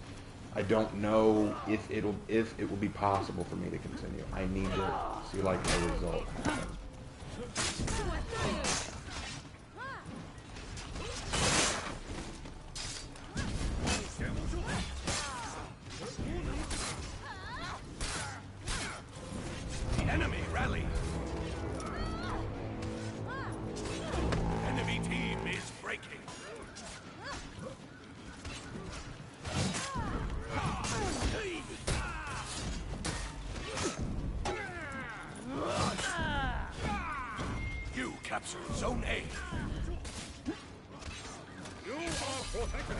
I don't know if it will be possible for me to continue. I need to see like a result happen. The enemy rally. Enemy team is breaking. You captured Zone A. You are protected.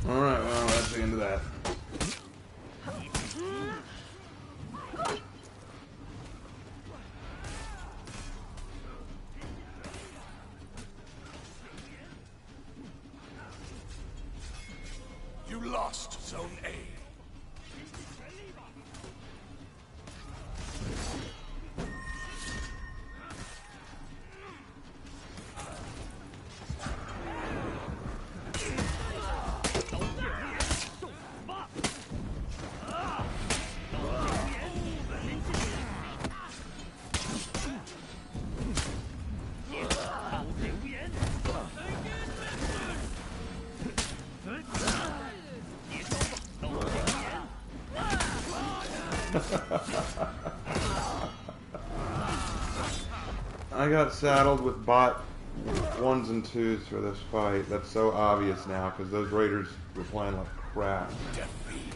Alright, well, that's the end of that. You lost Zone A. I got saddled with bot 1s and 2s for this fight. That's so obvious now, because those raiders were playing like crap. Defeat.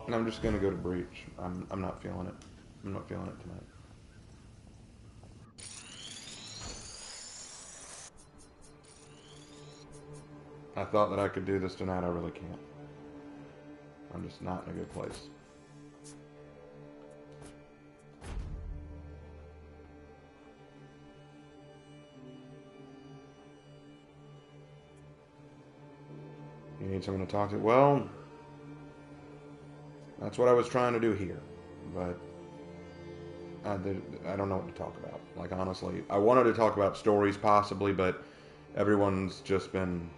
And I'm just gonna go to Breach. I'm not feeling it. I'm not feeling it tonight. I thought that I could do this tonight. I really can't. I'm just not in a good place. You need someone to talk to? Well, that's what I was trying to do here. But I don't know what to talk about. Like, honestly, I wanted to talk about stories possibly, but everyone's just been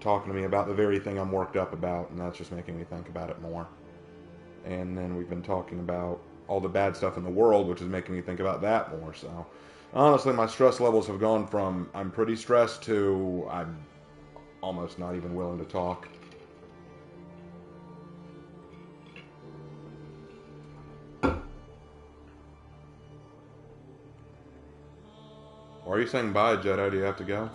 talking to me about the very thing I'm worked up about, and that's just making me think about it more. And then we've been talking about all the bad stuff in the world, which is making me think about that more. So, honestly, my stress levels have gone from I'm pretty stressed to I'm almost not even willing to talk. Why are you saying bye, Jedi? Do you have to go?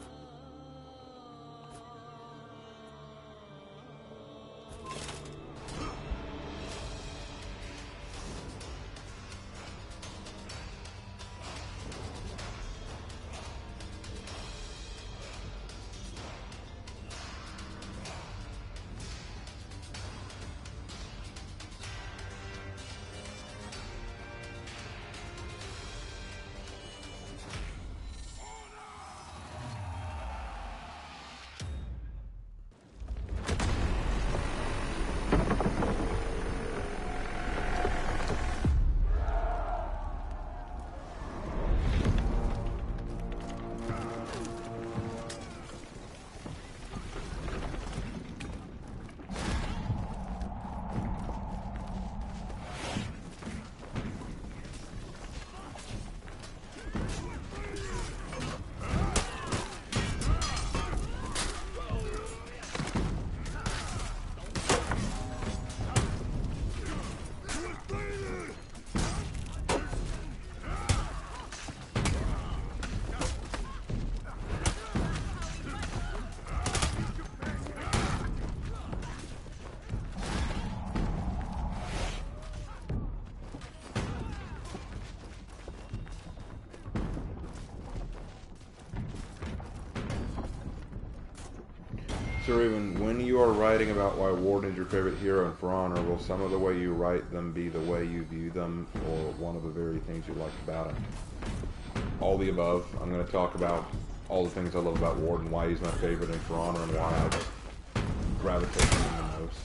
So even when you are writing about why Warden is your favorite hero and For Honor, will some of the way you write them be the way you view them, or one of the very things you like about him? All the above. I'm going to talk about all the things I love about Warden, why he's my favorite in For Honor, and why I just gravitate to him the most.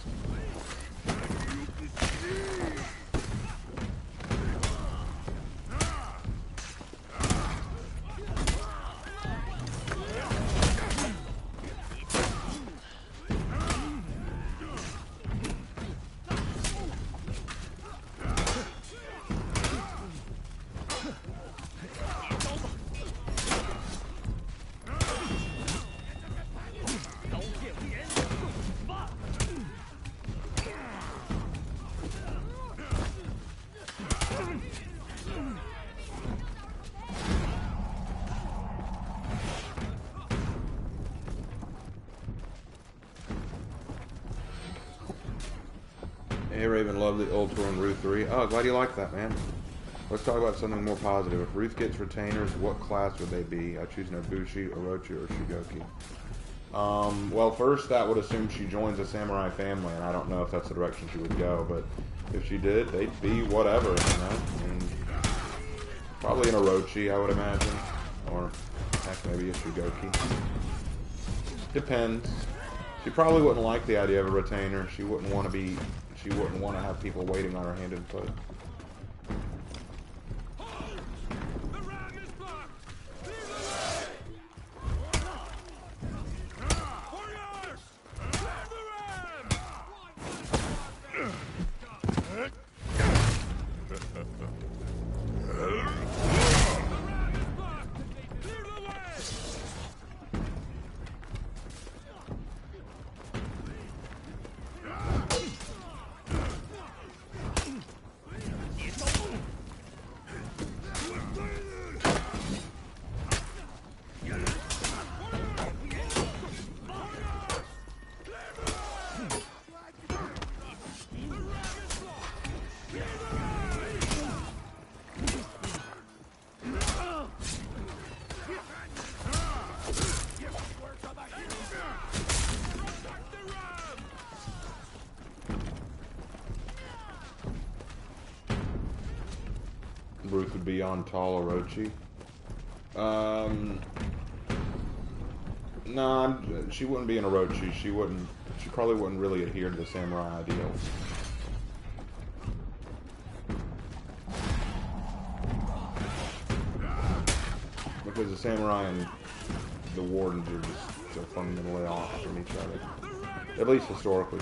Hey Raven, love the old tour in Ruth 3. Oh, glad you like that, man. Let's talk about something more positive. If Ruth gets retainers, what class would they be? I choose Nobushi, Orochi, or Shigoki. Well, first that would assume she joins a samurai family, and I don't know if that's the direction she would go, but if she did, they'd be whatever, you know? And probably an Orochi, I would imagine. Or, heck, maybe a Shigoki. Depends. She probably wouldn't like the idea of a retainer. She wouldn't want to have people waiting on her hand and foot. be on tall Orochi. No, she wouldn't be an Orochi. She probably wouldn't really adhere to the samurai ideals. Because the samurai and the wardens are just so fundamentally off from each other. At least historically.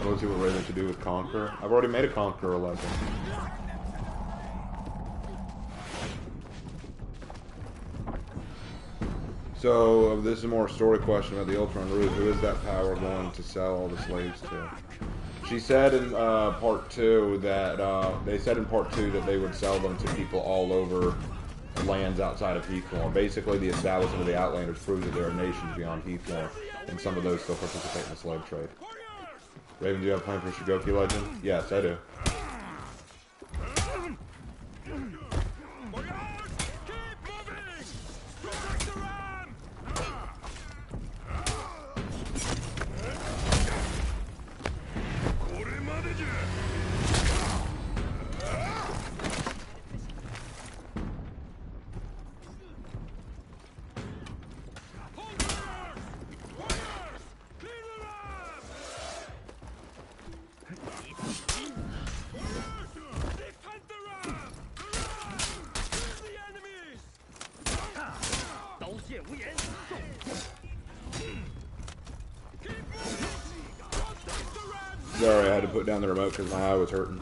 Let's see what Raven could do with Conqueror. I've already made a Conqueror 11. So, this is a more story question about the Ultron Root. Who is that power going to sell all the slaves to? She said in part 2 that, they said in part 2 that they would sell them to people all over lands outside of Heathmore. Basically, the establishment of the Outlanders proves that there are nations beyond Heathmore, and some of those still participate in the slave trade. Raven, do you have a plan for Shigoki Legend? Yes, I do. Sorry, I had to put down the remote because my eye was hurting.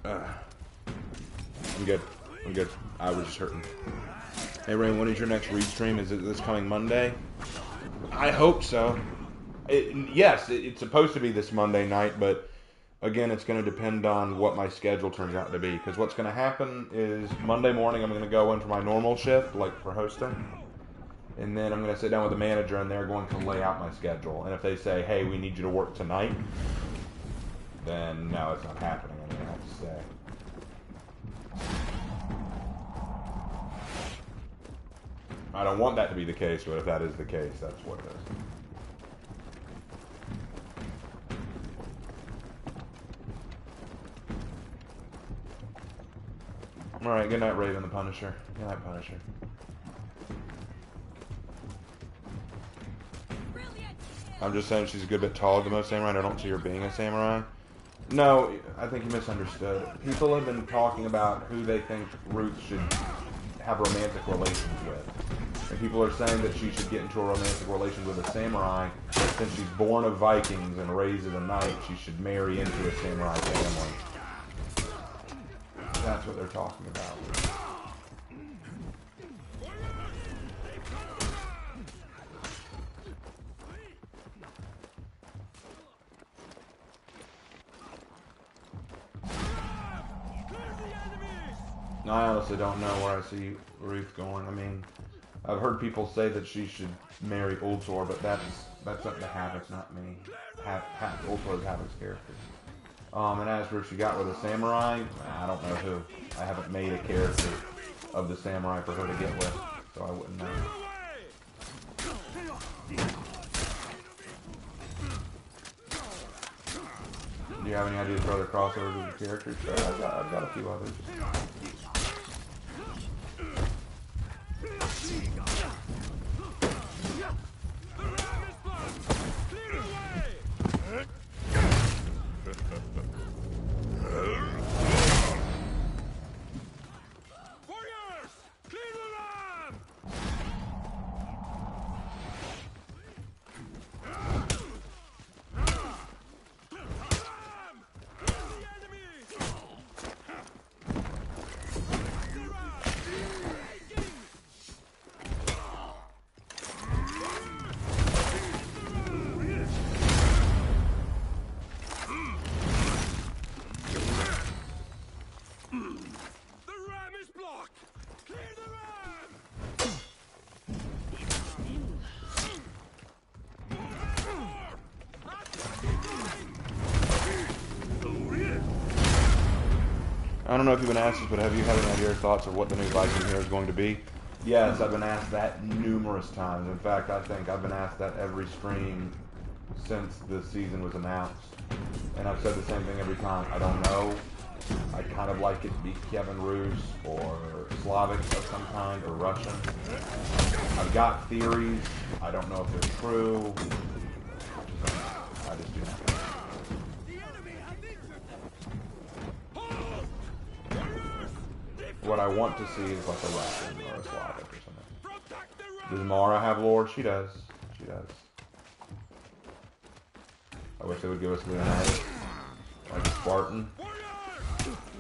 I'm good. I'm good. I was just hurting. Hey, Rain, when is your next read stream? Is it this coming Monday? I hope so. Yes, it's supposed to be this Monday night, but again, it's going to depend on what my schedule turns out to be. Because what's going to happen is Monday morning, I'm going to go in for my normal shift, like for hosting. And then I'm going to sit down with the manager, and they're going to lay out my schedule. And if they say, hey, we need you to work tonight, then no, it's not happening. I'm going to have to stay. I don't want that to be the case, but if that is the case, that's what it is. Alright, good night, Raven the Punisher. Good night, Punisher. I'm just saying she's a good bit taller than most samurai. I don't see her being a samurai. No, I think you misunderstood. People have been talking about who they think Ruth should have romantic relations with. And people are saying that she should get into a romantic relation with a samurai. Since she's born of Vikings and raised as a knight, she should marry into a samurai family. That's what they're talking about. I honestly don't know where I see Ruth going. I mean, I've heard people say that she should marry Ultor, but that's up to Havok, not me. Ultor is Havok's character. And as for if she got with a samurai, I don't know who. I haven't made a character of the samurai for her to get with, so I wouldn't know. Do you have any ideas for other crossovers with the characters? Sure, I've got a few others. I don't know if you've been asked this, but have you had any idea or thoughts of what the new Viking hero is going to be? Yes, I've been asked that numerous times. In fact, I think I've been asked that every stream since the season was announced. And I've said the same thing every time. I don't know. I'd kind of like it to be Kevin Roos or Slavic of some kind or Russian. I've got theories. I don't know if they're true. I just do not know. What I want to see is like a Russian or a Slavic or something. Does Mara have lore? She does. She does. I wish they would give us Leonidas. Like a Spartan.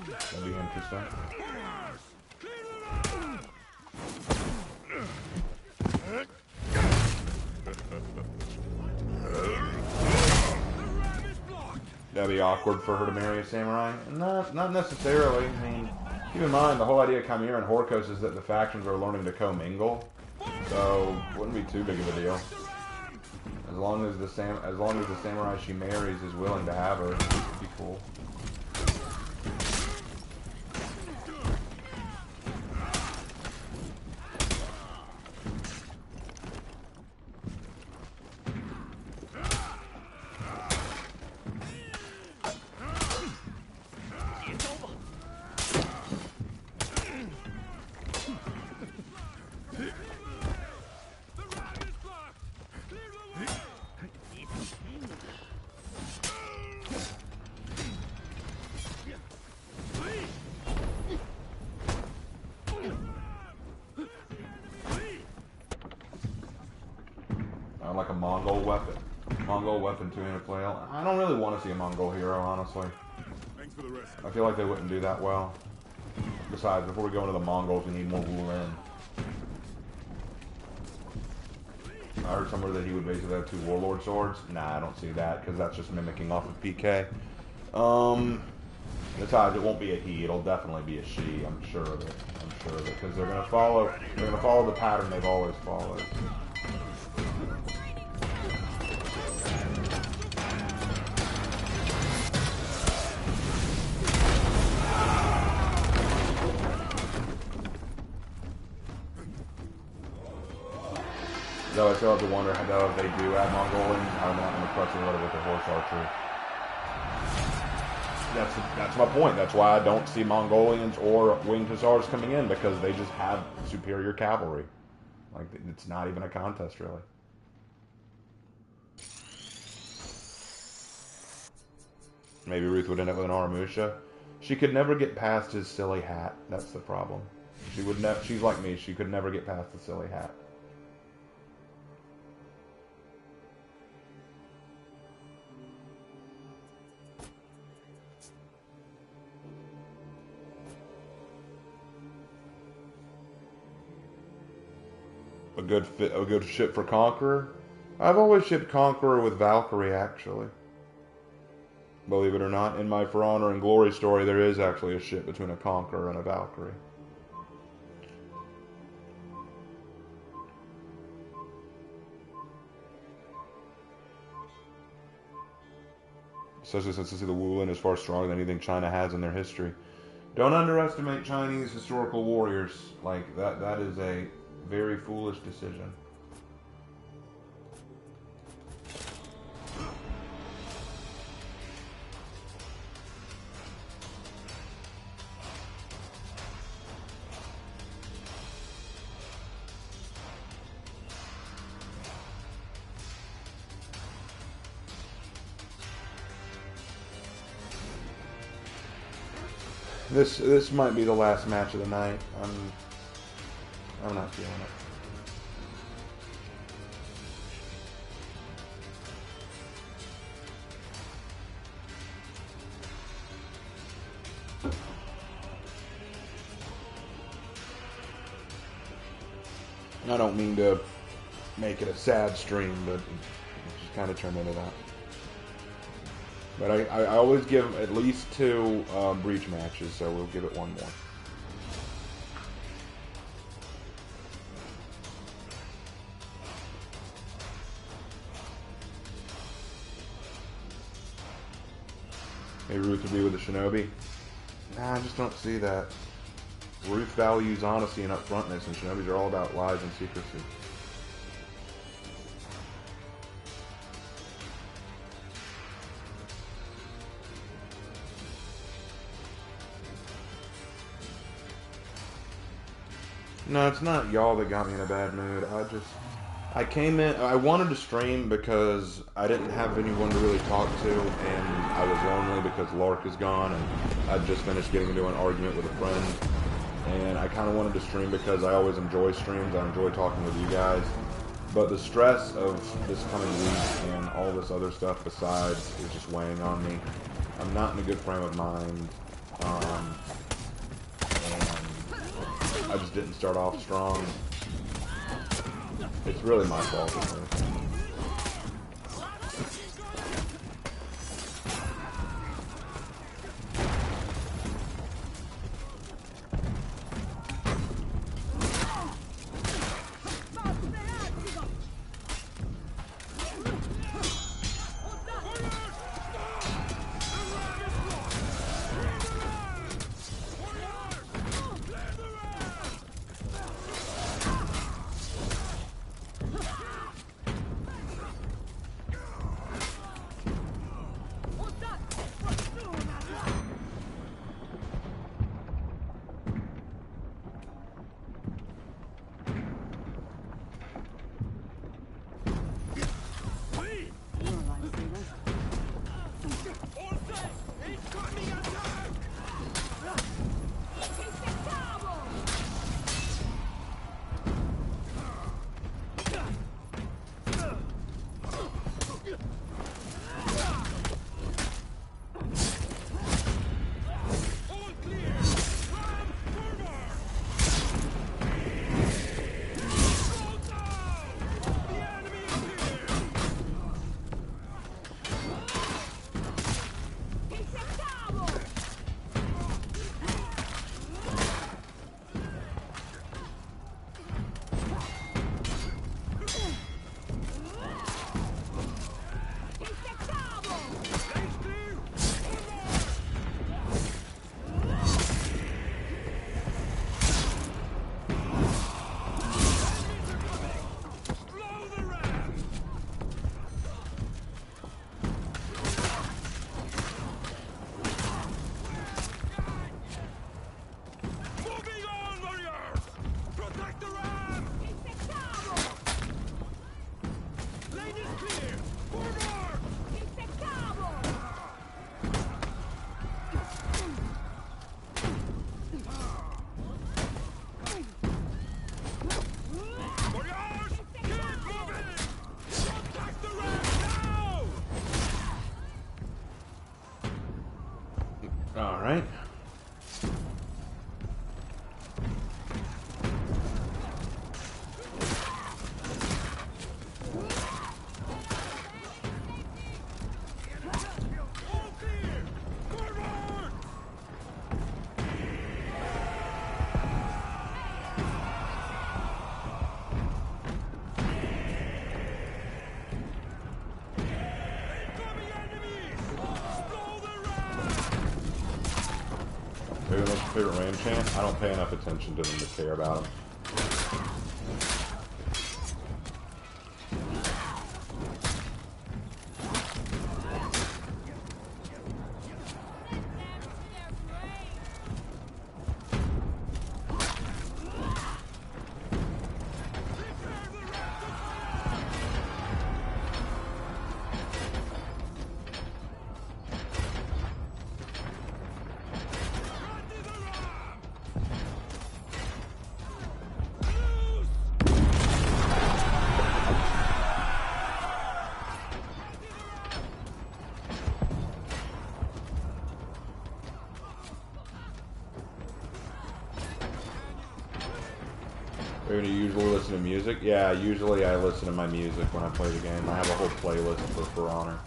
That'd be interesting. That'd be awkward for her to marry a samurai? Not necessarily. I mean, keep in mind, the whole idea of Chimera and Horkos is that the factions are learning to commingle. So, it wouldn't be too big of a deal. As long as the samurai she marries is willing to have her, it'd be cool. Like a Mongol weapon. Mongol weapon, two-handed flail. I don't really want to see a Mongol hero, honestly. Thanks for the rest. I feel like they wouldn't do that well. Besides, before we go into the Mongols, we need more Wulin. I heard somewhere that he would basically have 2 warlord swords. Nah, I don't see that, because that's just mimicking off of PK. Besides, it won't be a he, it'll definitely be a she, I'm sure of it. I'm sure of it, because they're gonna follow the pattern they've always followed. Though I still have to wonder how if they do add Mongolians, how they're not going to crush a little with the horse archery. That's my point. That's why I don't see Mongolians or winged hussars coming in, because they just have superior cavalry. Like, it's not even a contest, really. Maybe Ruth would end up with an Aramusha. She could never get past his silly hat. That's the problem. She would never. She's like me. She could never get past the silly hat. A good ship for Conqueror? I've always shipped Conqueror with Valkyrie, actually. Believe it or not, in my For Honor and Glory story, there is actually a ship between a Conqueror and a Valkyrie. Especially since the Wulin is far stronger than anything China has in their history. Don't underestimate Chinese historical warriors. Like, that is a very foolish decision. This might be the last match of the night. I'm not feeling it. I don't mean to make it a sad stream, but it just kind of turned into that. But I always give at least 2 breach matches, so we'll give it 1 more. Maybe Ruth would be with the Shinobi. Nah, I just don't see that. Ruth values honesty and upfrontness, and Shinobis are all about lies and secrecy. No, it's not y'all that got me in a bad mood. I came in, I wanted to stream because I didn't have anyone to really talk to, and I was lonely because Lark is gone, and I'd just finished getting into an argument with a friend, and I kind of wanted to stream because I always enjoy streams, I enjoy talking with you guys, but the stress of this coming week and all this other stuff besides is just weighing on me. I'm not in a good frame of mind, and I just didn't start off strong. It's really my fault, isn't it? Alright. Maybe the most favorite rain chant? I don't pay enough attention to them to care about them. Or do you usually listen to music? Yeah, usually I listen to my music when I play the game. I have a whole playlist for Honor.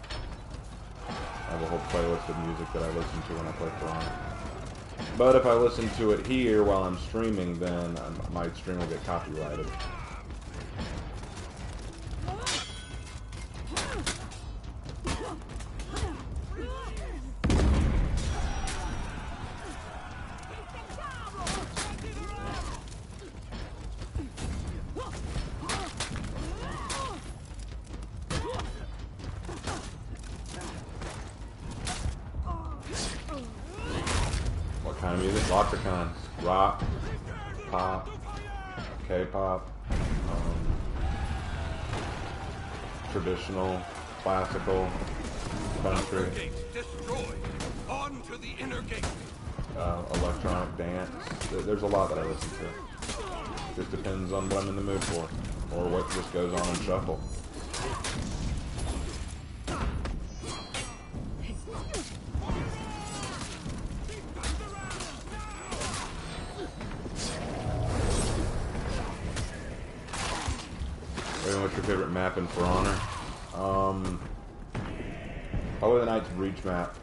I have a whole playlist of music that I listen to when I play For Honor. But if I listen to it here while I'm streaming, then my stream will get copyrighted. music, lots of kinds. Rock, pop, K-pop, traditional, classical, country, Gate destroyed. On to the inner gate. electronic dance. There's a lot that I listen to. Just depends on what I'm in the mood for, or what just goes on in shuffle. What's your favorite map in For Honor? Probably the Knight's Breach map.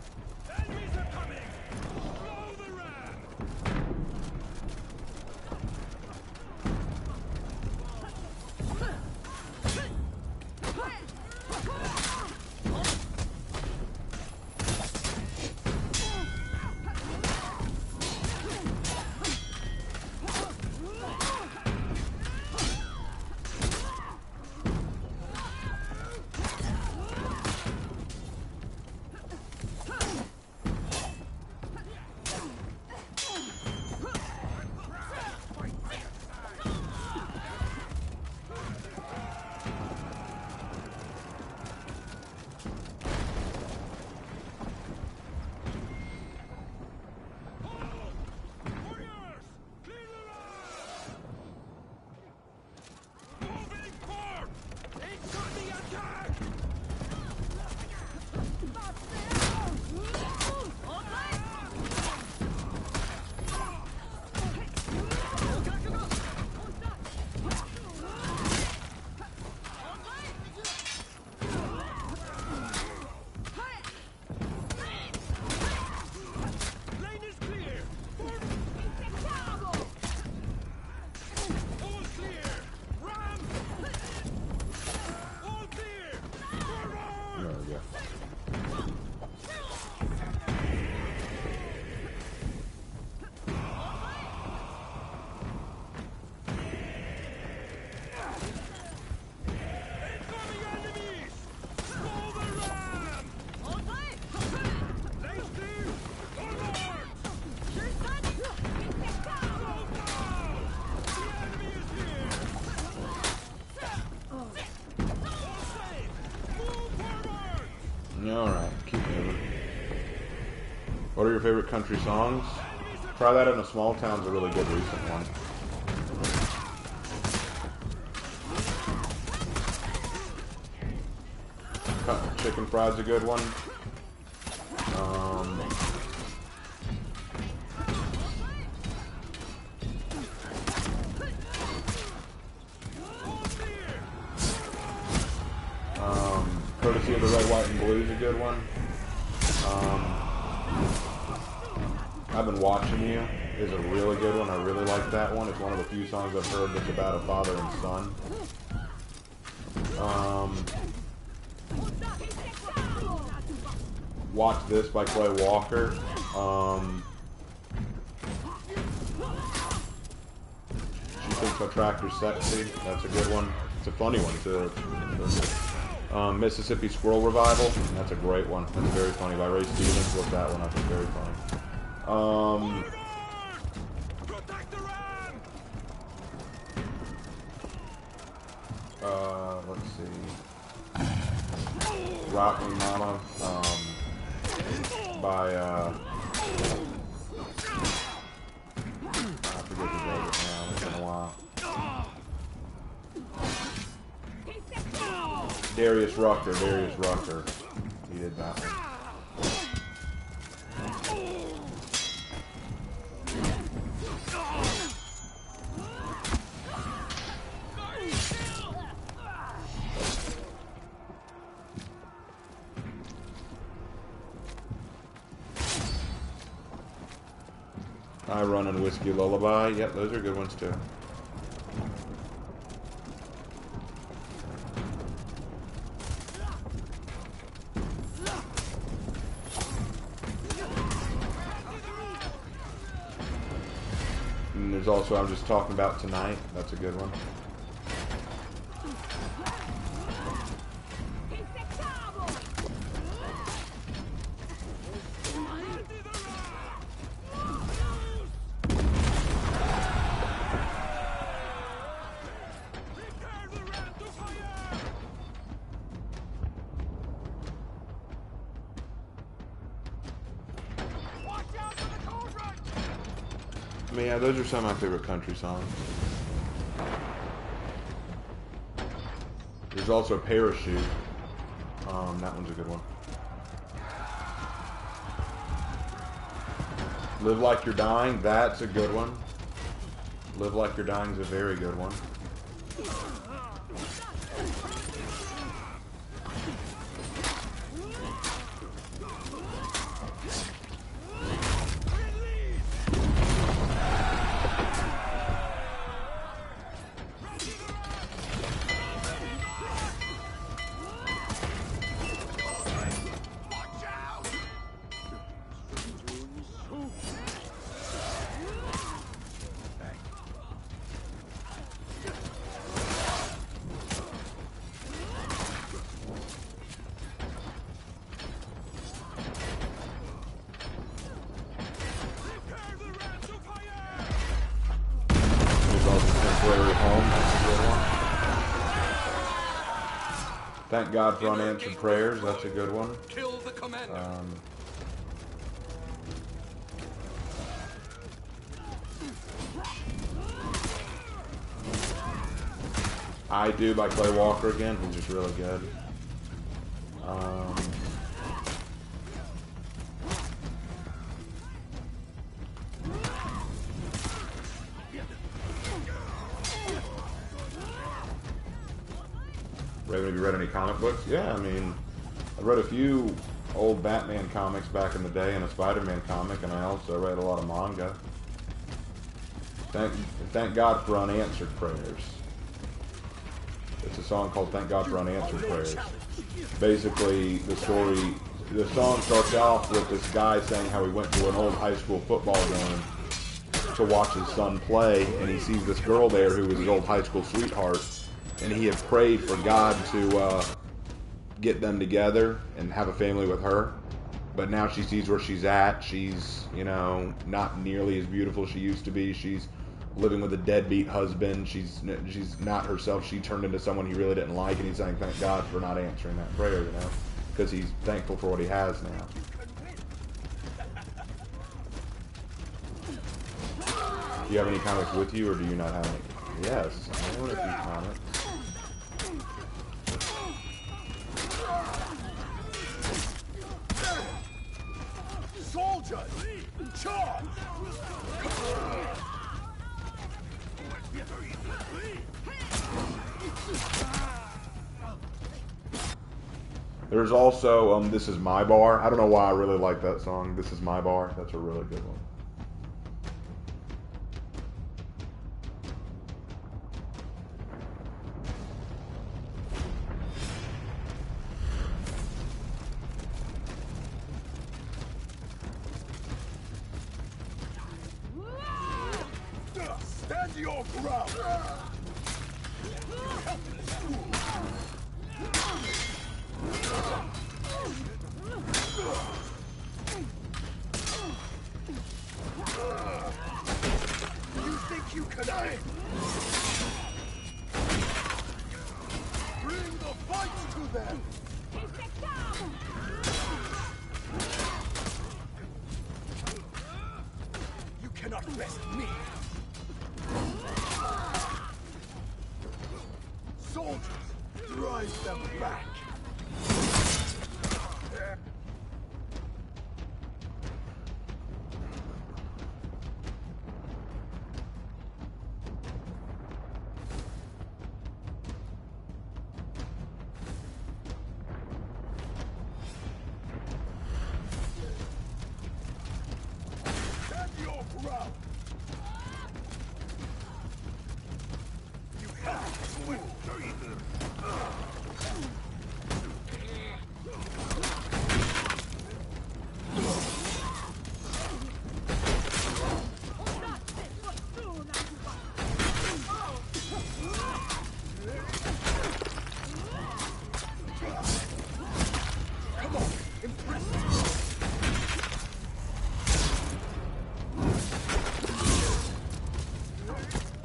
Alright, keep moving. What are your favorite country songs? Try That in a Small Town's a really good recent one. Chicken Fried's a good one. Courtesy of the Red, White, and Blue is a good one. I've Been Watching You is a really good one. I really like that one. It's one of the few songs I've heard that's about a father and son. Watch This by Clay Walker. She Thinks My Tractor's Sexy. That's a good one. It's a funny one too. Mississippi Squirrel Revival. That's a great one. That's very funny by Ray Stevens. Look that one up. It's very funny. Let's see. Rock Me Mama. By I forget who does it now. It's been a while. Darius Rucker. He did that one. I Run and Whiskey Lullaby. Yep, those are good ones too. And there's also I'm Just Talking About Tonight. That's a good one. I mean, yeah, those are some of my favorite country songs. There's also Parachute. That one's a good one. Live Like You're Dying, that's a good one. Live Like You're Dying is a very good one. Thank God for Unanswered Prayers, that's a good one. Kill the commander. I Do by Clay Walker again, he's just really good. Raven, have you read any comic books? Yeah, I mean, I read a few old Batman comics back in the day and a Spider-Man comic, and I also read a lot of manga. Thank God for Unanswered Prayers. It's a song called Thank God for Unanswered Prayers. Basically, the song starts off with this guy saying how he went to an old high school football game to watch his son play, and he sees this girl there who was his old high school sweetheart, and he had prayed for God to get them together and have a family with her. But now she sees where she's at. She's, you know, not nearly as beautiful as she used to be. She's living with a deadbeat husband. She's not herself. She turned into someone he really didn't like, and he's saying thank God for not answering that prayer, you know, because he's thankful for what he has now. Do you have any comics with you, or do you not have any? Yes, I own a few comics. Soldiers, charge! There's also This Is My Bar. I don't know why I really like that song. This Is My Bar. That's a really good one. Stand your ground! You think you can aim? Bring the fight to them! You cannot best me! Soldiers, drive them back! Stand your ground! You have to win! Come on, impress me!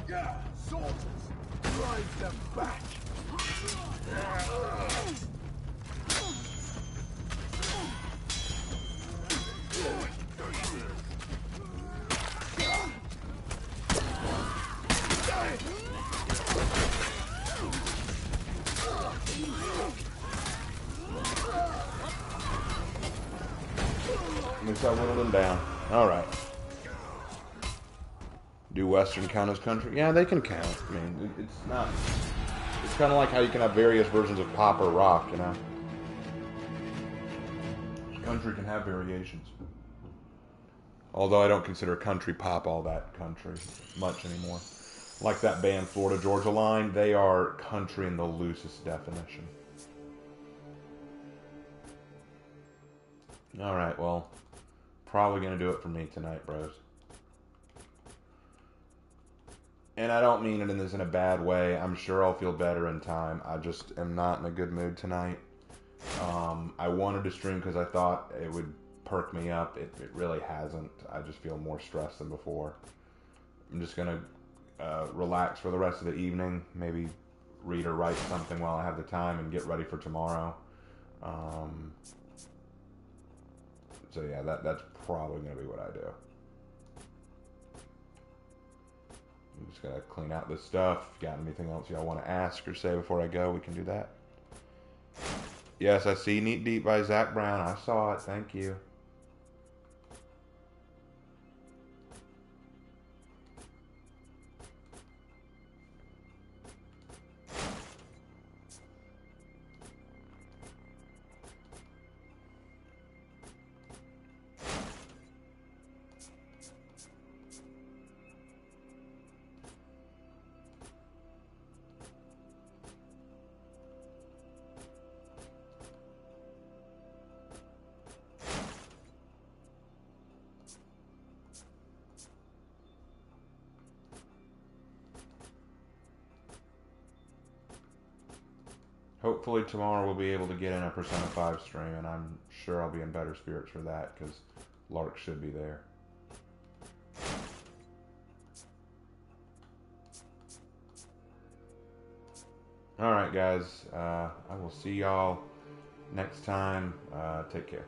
Yeah, soldiers, drive them back! I whittled him down. Alright. Do Western count as country? Yeah, they can count. I mean, it's not... It's kind of like how you can have various versions of pop or rock, you know? Country can have variations. Although I don't consider country pop all that country much anymore. Like that band Florida Georgia Line, they are country in the loosest definition. Alright, well, probably going to do it for me tonight, bros. And I don't mean it in this in a bad way. I'm sure I'll feel better in time. I just am not in a good mood tonight. I wanted to stream because I thought it would perk me up. It really hasn't. I just feel more stressed than before. I'm just going to relax for the rest of the evening. Maybe read or write something while I have the time and get ready for tomorrow. So yeah, that's probably going to be what I do. I'm just going to clean out this stuff. Got anything else y'all want to ask or say before I go? We can do that. Yes, I see Neat Deep by Zach Brown. I saw it. Thank you. Hopefully tomorrow we'll be able to get in a Persona 5 stream, and I'm sure I'll be in better spirits for that, because Lark should be there. Alright guys, I will see y'all next time. Take care.